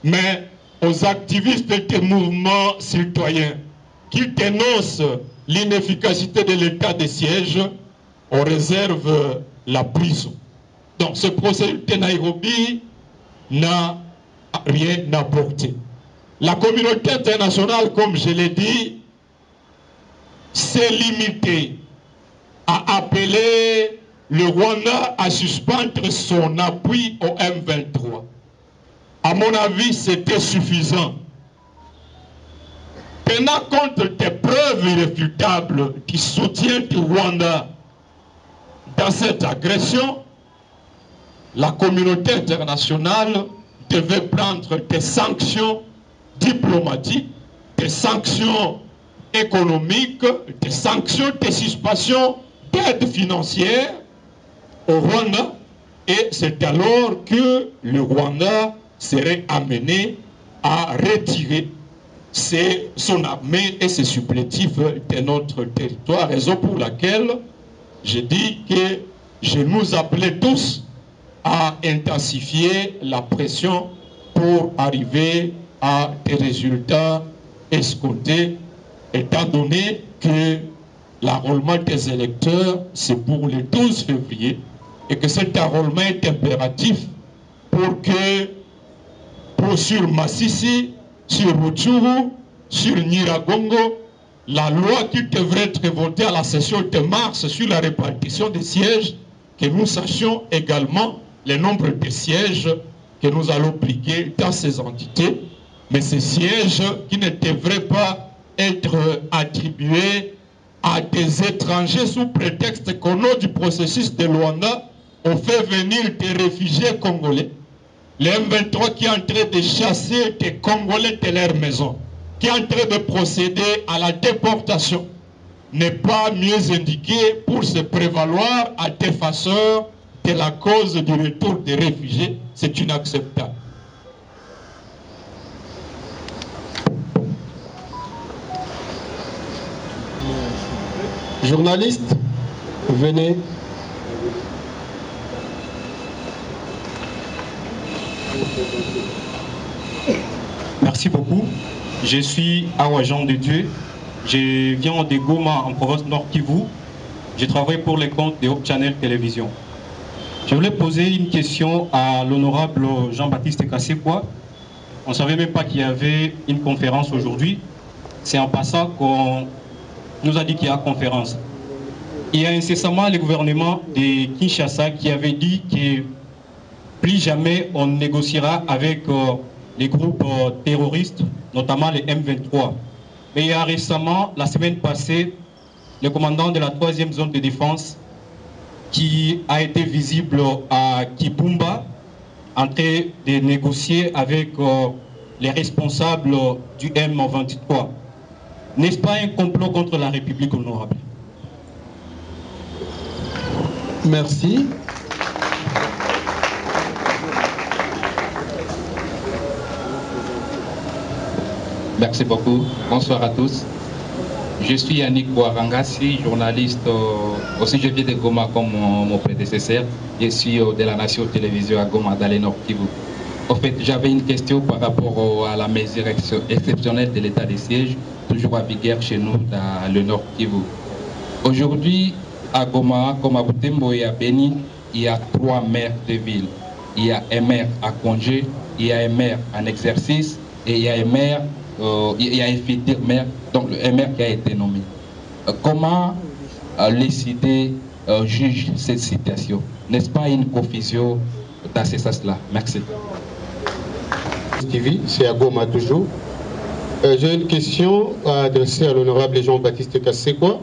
mais aux activistes des mouvements citoyens qui dénoncent l'inefficacité de l'état de siège, on réserve la prison. Donc ce processus de Nairobi n'a rien apporté. La communauté internationale, comme je l'ai dit, s'est limitée à appeler le Rwanda à suspendre son appui au M23. À mon avis, c'était suffisant. Tenant compte des preuves irréfutables du soutien du Rwanda dans cette agression, la communauté internationale devait prendre des sanctions diplomatiques, des sanctions économiques, des sanctions de suspension d'aide financière au Rwanda, et c'est alors que le Rwanda serait amené à retirer son armée et ses supplétifs de notre territoire, raison pour laquelle je dis que je nous appelais tous à intensifier la pression pour arriver à des résultats escomptés, étant donné que l'enrôlement des électeurs, c'est pour le 12 février, et que cet enrôlement est impératif pour que, sur Massissi, sur Rutshuru, sur Nyiragongo, la loi qui devrait être votée à la session de mars sur la répartition des sièges, que nous sachions également le nombre de sièges que nous allons plier dans ces entités, mais ces sièges qui ne devraient pas être attribués à des étrangers sous prétexte qu'au nom du processus de Luanda, on fait venir des réfugiés congolais. Le M23 qui est en train de chasser des Congolais de leur maison, qui est en train de procéder à la déportation, n'est pas mieux indiqué pour se prévaloir à défenseur de la cause du retour des réfugiés. C'est inacceptable. Journalistes, venez. Merci beaucoup. Je suis Awa Jean de Dieu. Je viens de Goma en province Nord Kivu. Je travaille pour les comptes de Hope Channel Télévision. Je voulais poser une question à l'honorable Jean-Baptiste Kassekwa. On ne savait même pas qu'il y avait une conférence aujourd'hui. C'est en passant qu'on nous a dit qu'il y a conférence. Il y a incessamment le gouvernement de Kinshasa qui avait dit que plus jamais on négociera avec les groupes terroristes, notamment les M23. Mais il y a récemment, la semaine passée, le commandant de la 3e zone de défense qui a été visible à Kibumba en train de négocier avec les responsables du M23. N'est-ce pas un complot contre la République honorable? Merci. Merci beaucoup. Bonsoir à tous. Je suis Yannick Ouarangassi, journaliste au CGV de Goma comme mon prédécesseur. Je suis de la Nation Télévision à Goma dans le Nord Kivu. En fait, j'avais une question par rapport à la mesure exceptionnelle de l'état de siège, toujours à vigueur chez nous dans le Nord Kivu. Aujourd'hui, à Goma, comme à Butembo et à Beni, il y a 3 maires de ville. Il y a un maire à congé, il y a un maire en exercice et il y a un maire, il y a un futur maire, donc un maire qui a été nommé. Comment les cités juge cette situation? N'est-ce pas une confusion dans ce sens-là? Merci. Stevie, c'est à Goma toujours. J'ai une question à adresser à l'honorable Jean-Baptiste Kassekwa.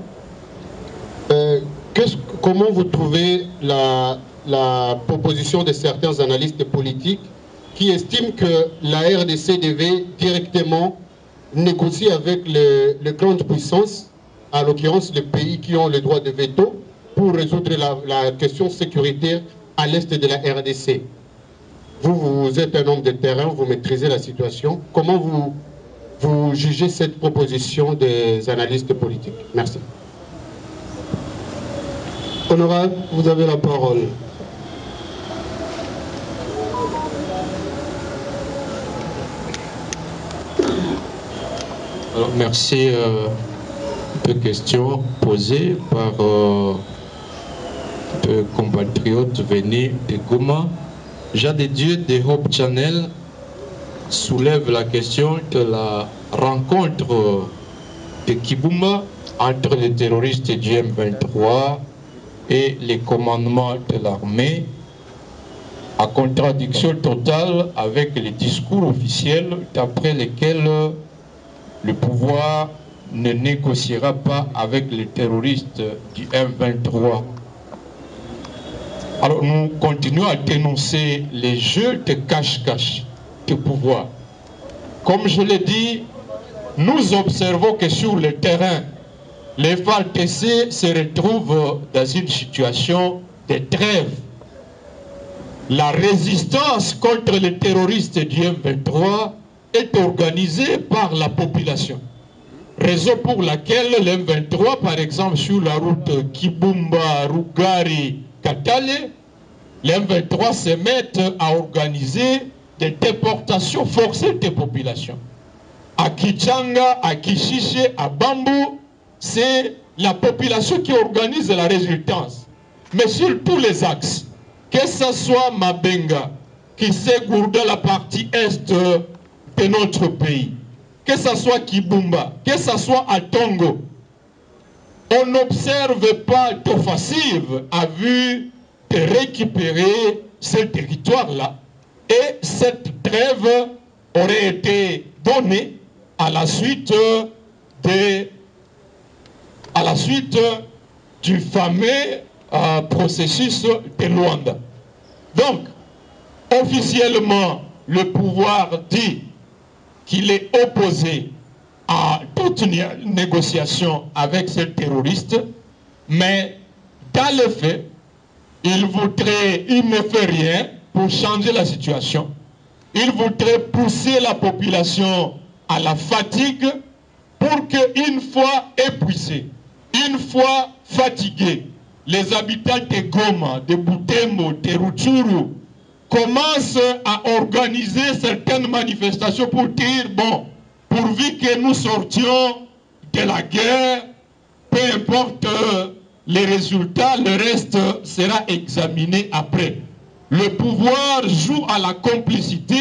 Comment vous trouvez la proposition de certains analystes politiques qui estiment que la RDC devait directement négocier avec les grandes puissances, à l'occurrence les pays qui ont le droit de veto, pour résoudre la question sécuritaire à l'est de la RDC? Vous êtes un homme de terrain, vous maîtrisez la situation. Comment vous jugez cette proposition des analystes politiques? Merci. Honorable, vous avez la parole. Alors, merci de questions posées par de compatriotes venus de Goma. Jean de Dieu de Hope Channel soulève la question de la rencontre de Kibumba entre les terroristes du M23 et les commandements de l'armée, à contradiction totale avec les discours officiels d'après lesquels le pouvoir ne négociera pas avec les terroristes du M23. Alors nous continuons à dénoncer les jeux de cache-cache du pouvoir. Comme je l'ai dit, nous observons que sur le terrain, les FARDC se retrouvent dans une situation de trêve. La résistance contre les terroristes du M23 est organisée par la population. Raison pour laquelle le M23, par exemple, sur la route Kibumba, Rugari, Katale, les M23 se mettent à organiser des déportations forcées des populations. À Kichanga, à Kishiche, à Bambou, c'est la population qui organise la résistance. Mais sur tous les axes, que ce soit Mabenga, qui s'est gourdé la partie est de notre pays, que ce soit Kibumba, que ce soit à Tongo, on n'observe pas d'offensive à vue de récupérer ce territoire-là. Et cette trêve aurait été donnée à la suite du fameux processus de Luanda. Donc, officiellement, le pouvoir dit qu'il est opposé à toute négociation avec ces terroristes, mais dans le fait, il ne fait rien pour changer la situation. Il voudrait pousser la population à la fatigue pour qu'une fois épuisés, une fois fatigués, les habitants de Goma, de Butembo, de Rutshuru commencent à organiser certaines manifestations pour dire, bon, pourvu que nous sortions de la guerre, peu importe les résultats, le reste sera examiné après. Le pouvoir joue à la complicité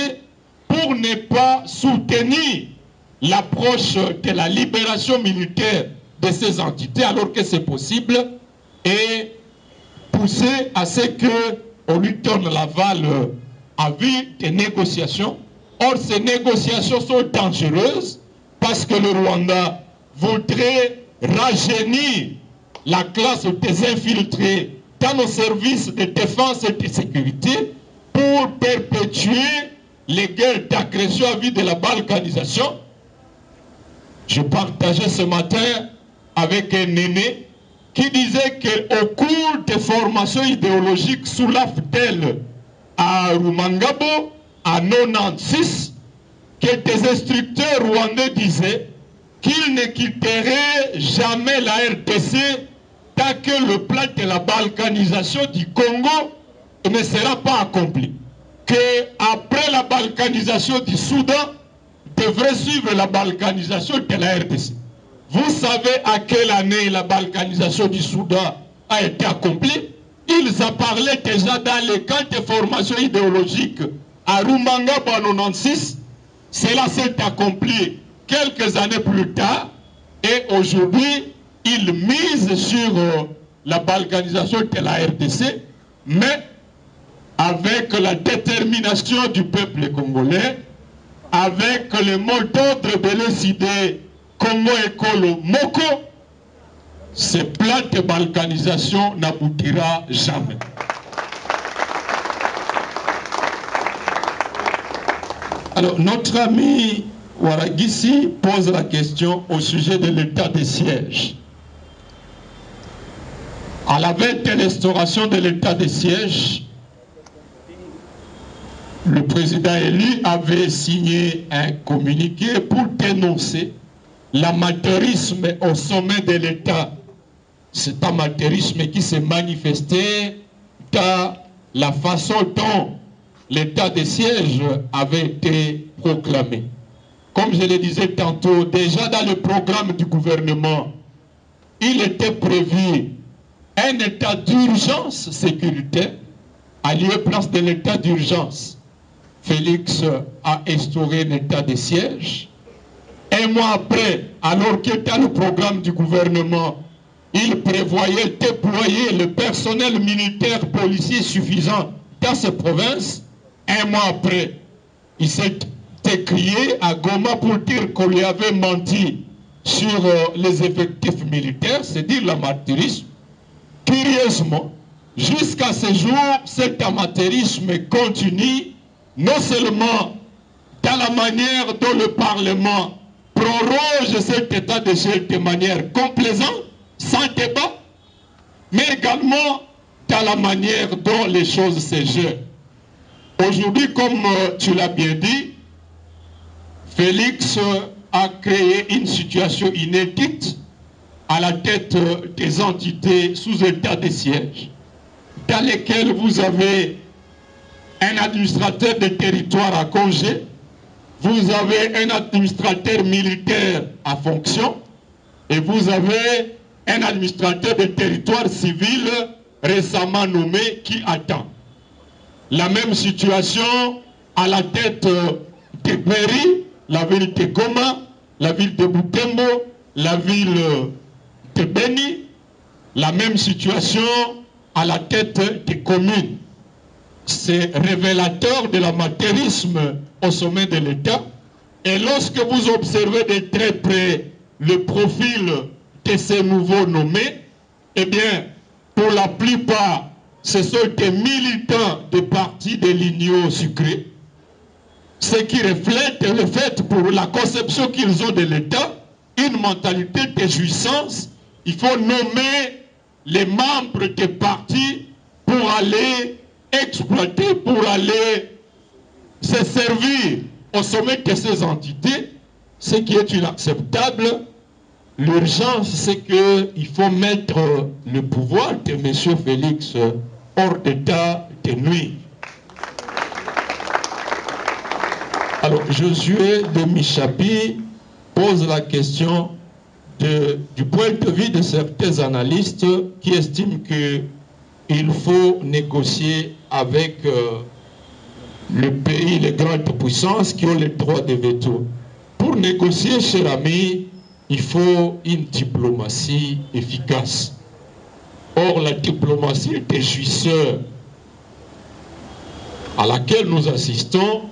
pour ne pas soutenir l'approche de la libération militaire de ces entités alors que c'est possible et pousser à ce qu'on lui donne l'aval à vue des négociations. Or, ces négociations sont dangereuses parce que le Rwanda voudrait rajeunir la classe des infiltrés dans nos services de défense et de sécurité pour perpétuer les guerres d'agression à vue de la balkanisation. Je partageais ce matin avec un aîné qui disait qu'au cours des formations idéologiques sous l'AFDEL à Rumangabo, en 1996, que des instructeurs rwandais disaient qu'ils ne quitteraient jamais la RDC tant que le plan de la balkanisation du Congo ne sera pas accompli. Qu'après la balkanisation du Soudan, devrait suivre la balkanisation de la RDC. Vous savez à quelle année la balkanisation du Soudan a été accomplie? Ils en parlaient déjà dans les camps de formation idéologique à Rumangabo en 1996. Cela s'est accompli quelques années plus tard et aujourd'hui, ils misent sur la balkanisation de la RDC, mais avec la détermination du peuple congolais, avec le mot d'ordre de l'idée Congo Ekolo Moko, ce plan de balkanisation n'aboutira jamais. Alors, notre ami Waragissi pose la question au sujet de l'état de siège. À la veille de l'instauration de l'état de siège, le président élu avait signé un communiqué pour dénoncer l'amateurisme au sommet de l'État. Cet amateurisme qui s'est manifesté dans la façon dont l'état de siège avait été proclamé. Comme je le disais tantôt, déjà dans le programme du gouvernement, il était prévu un état d'urgence sécuritaire à lieu place de l'état d'urgence. Félix a instauré un état de siège. Un mois après, alors qu'il était dans le programme du gouvernement, il prévoyait déployer le personnel militaire policier suffisant dans ces provinces. Un mois après, il s'est décrié à Goma pour dire qu'on lui avait menti sur les effectifs militaires, c'est dire l'amateurisme. Curieusement, jusqu'à ce jour, cet amateurisme continue, non seulement dans la manière dont le Parlement proroge cet état de siège de manière complaisante, sans débat, mais également dans la manière dont les choses se gèrent. Aujourd'hui, comme tu l'as bien dit, Félix a créé une situation inédite à la tête des entités sous état de siège, dans lesquelles vous avez un administrateur de territoire à congé, vous avez un administrateur militaire à fonction, et vous avez un administrateur de territoire civil récemment nommé qui attend. La même situation à la tête de Beri, la ville de Goma, la ville de Butembo, la ville de Beni, la même situation à la tête des communes. C'est révélateur de l'amateurisme au sommet de l'État. Et lorsque vous observez de très près le profil de ces nouveaux nommés, eh bien, pour la plupart, ce sont des militants des partis de l'Union sucrée, ce qui reflète le fait, pour la conception qu'ils ont de l'État, une mentalité de jouissance. Il faut nommer les membres des partis pour aller exploiter, pour aller se servir au sommet de ces entités, ce qui est inacceptable. L'urgence, c'est qu'il faut mettre le pouvoir de M. Félix hors d'état de nuire. Alors, Josué de Michapi pose la question du point de vue de certains analystes qui estiment qu'il faut négocier avec les pays, les grandes puissances qui ont le droit de veto. Pour négocier, cher ami, il faut une diplomatie efficace. Or, la diplomatie des jouisseurs à laquelle nous assistons,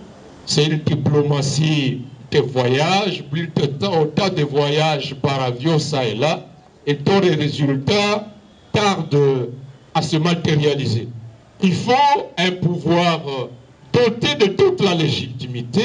c'est une diplomatie de voyage, plus de temps, autant de voyages par avion ça et là, et dont les résultats tardent à se matérialiser. Il faut un pouvoir doté de toute la légitimité,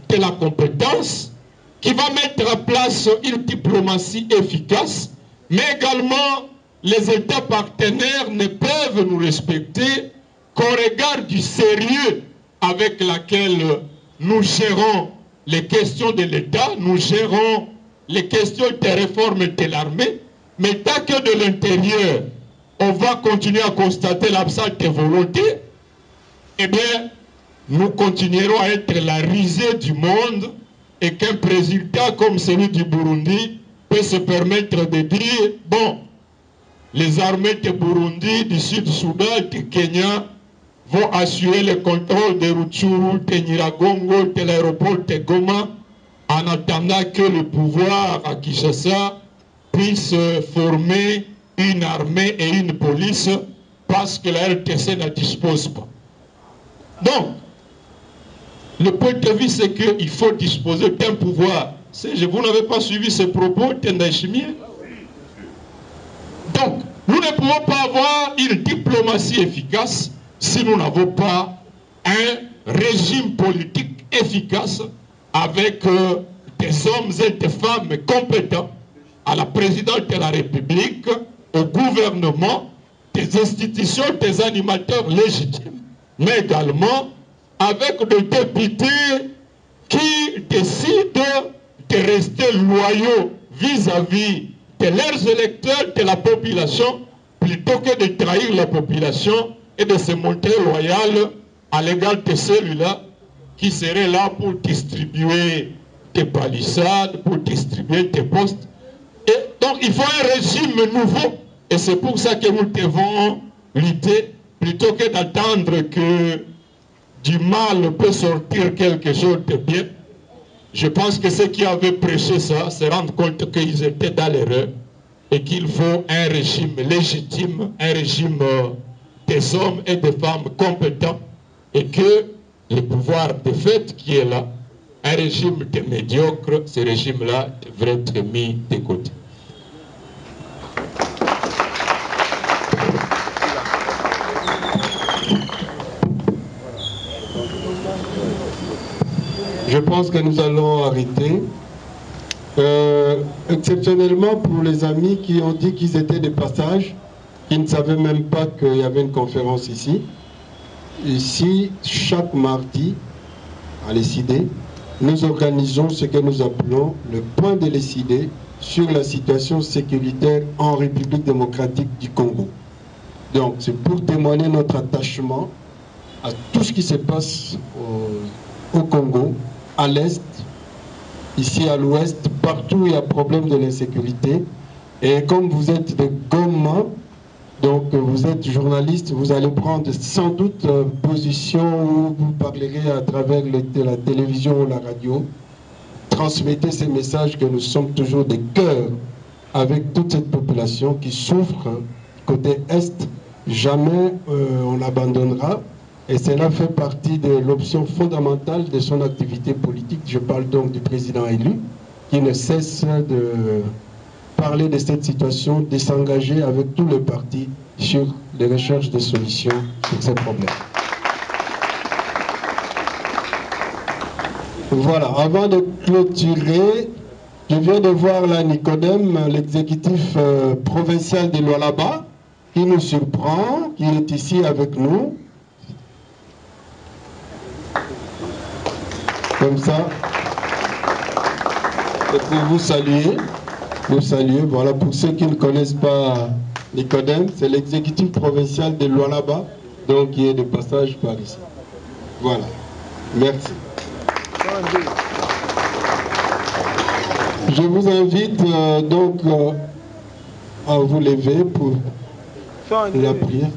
de la compétence, qui va mettre en place une diplomatie efficace, mais également les États partenaires ne peuvent nous respecter qu'au regard du sérieux avec lequel nous gérons les questions de l'État, nous gérons les questions des réformes de l'armée, mais tant que de l'intérieur, on va continuer à constater l'absence de volonté, eh bien, nous continuerons à être la risée du monde et qu'un président comme celui du Burundi peut se permettre de dire, bon, les armées de Burundi, du Sud-Soudan, du Kenya vont assurer le contrôle de Rutshuru, de Nyiragongo, de l'aéroport de Goma, en attendant que le pouvoir à Kinshasa puisse former une armée et une police parce que la RTC n'en dispose pas. Donc, le point de vue, c'est qu'il faut disposer d'un pouvoir. Vous n'avez pas suivi ces propos, Tendachimie. Donc, nous ne pouvons pas avoir une diplomatie efficace si nous n'avons pas un régime politique efficace avec des hommes et des femmes compétents à la présidence de la République, au gouvernement, des institutions, des animateurs légitimes, mais également avec des députés qui décident de rester loyaux vis-à-vis de leurs électeurs, de la population, plutôt que de trahir la population et de se montrer loyal à l'égard de celui-là qui serait là pour distribuer des palissades, pour distribuer des postes. Et donc il faut un régime nouveau, et c'est pour ça que nous devons lutter, plutôt que d'attendre que du mal peut sortir quelque chose de bien. Je pense que ceux qui avaient prêché ça se rendent compte qu'ils étaient dans l'erreur et qu'il faut un régime légitime, un régime des hommes et des femmes compétents, et que le pouvoir de fait qui est là, un régime de médiocre, ce régime-là devrait être mis de côté. Je pense que nous allons arrêter. Exceptionnellement pour les amis qui ont dit qu'ils étaient de passage, qui ne savaient même pas qu'il y avait une conférence ici. Ici, chaque mardi, à l'ECID, nous organisons ce que nous appelons le point de l'ECID sur la situation sécuritaire en République démocratique du Congo. Donc, c'est pour témoigner notre attachement à tout ce qui se passe au Congo, à l'Est, ici à l'Ouest, partout où il y a problème de l'insécurité. Et comme vous êtes de Goma, donc vous êtes journaliste, vous allez prendre sans doute position où vous parlerez à travers la télévision ou la radio. Transmettez ces messages que nous sommes toujours de cœur avec toute cette population qui souffre côté Est. Jamais on l'abandonnera. Et cela fait partie de l'option fondamentale de son activité politique. Je parle donc du président élu, qui ne cesse de parler de cette situation, de s'engager avec tous les partis sur les recherches de solutions sur ces problèmes. Voilà, avant de clôturer, je viens de voir là Nicodème, l'exécutif provincial de Lualaba, qui nous surprend, qui est ici avec nous. Comme ça, et pour vous saluer, voilà, pour ceux qui ne connaissent pas Nicodème, c'est l'exécutif provincial de Lualaba, donc qui est de passage par ici. Voilà, merci. Je vous invite donc à vous lever pour la prière.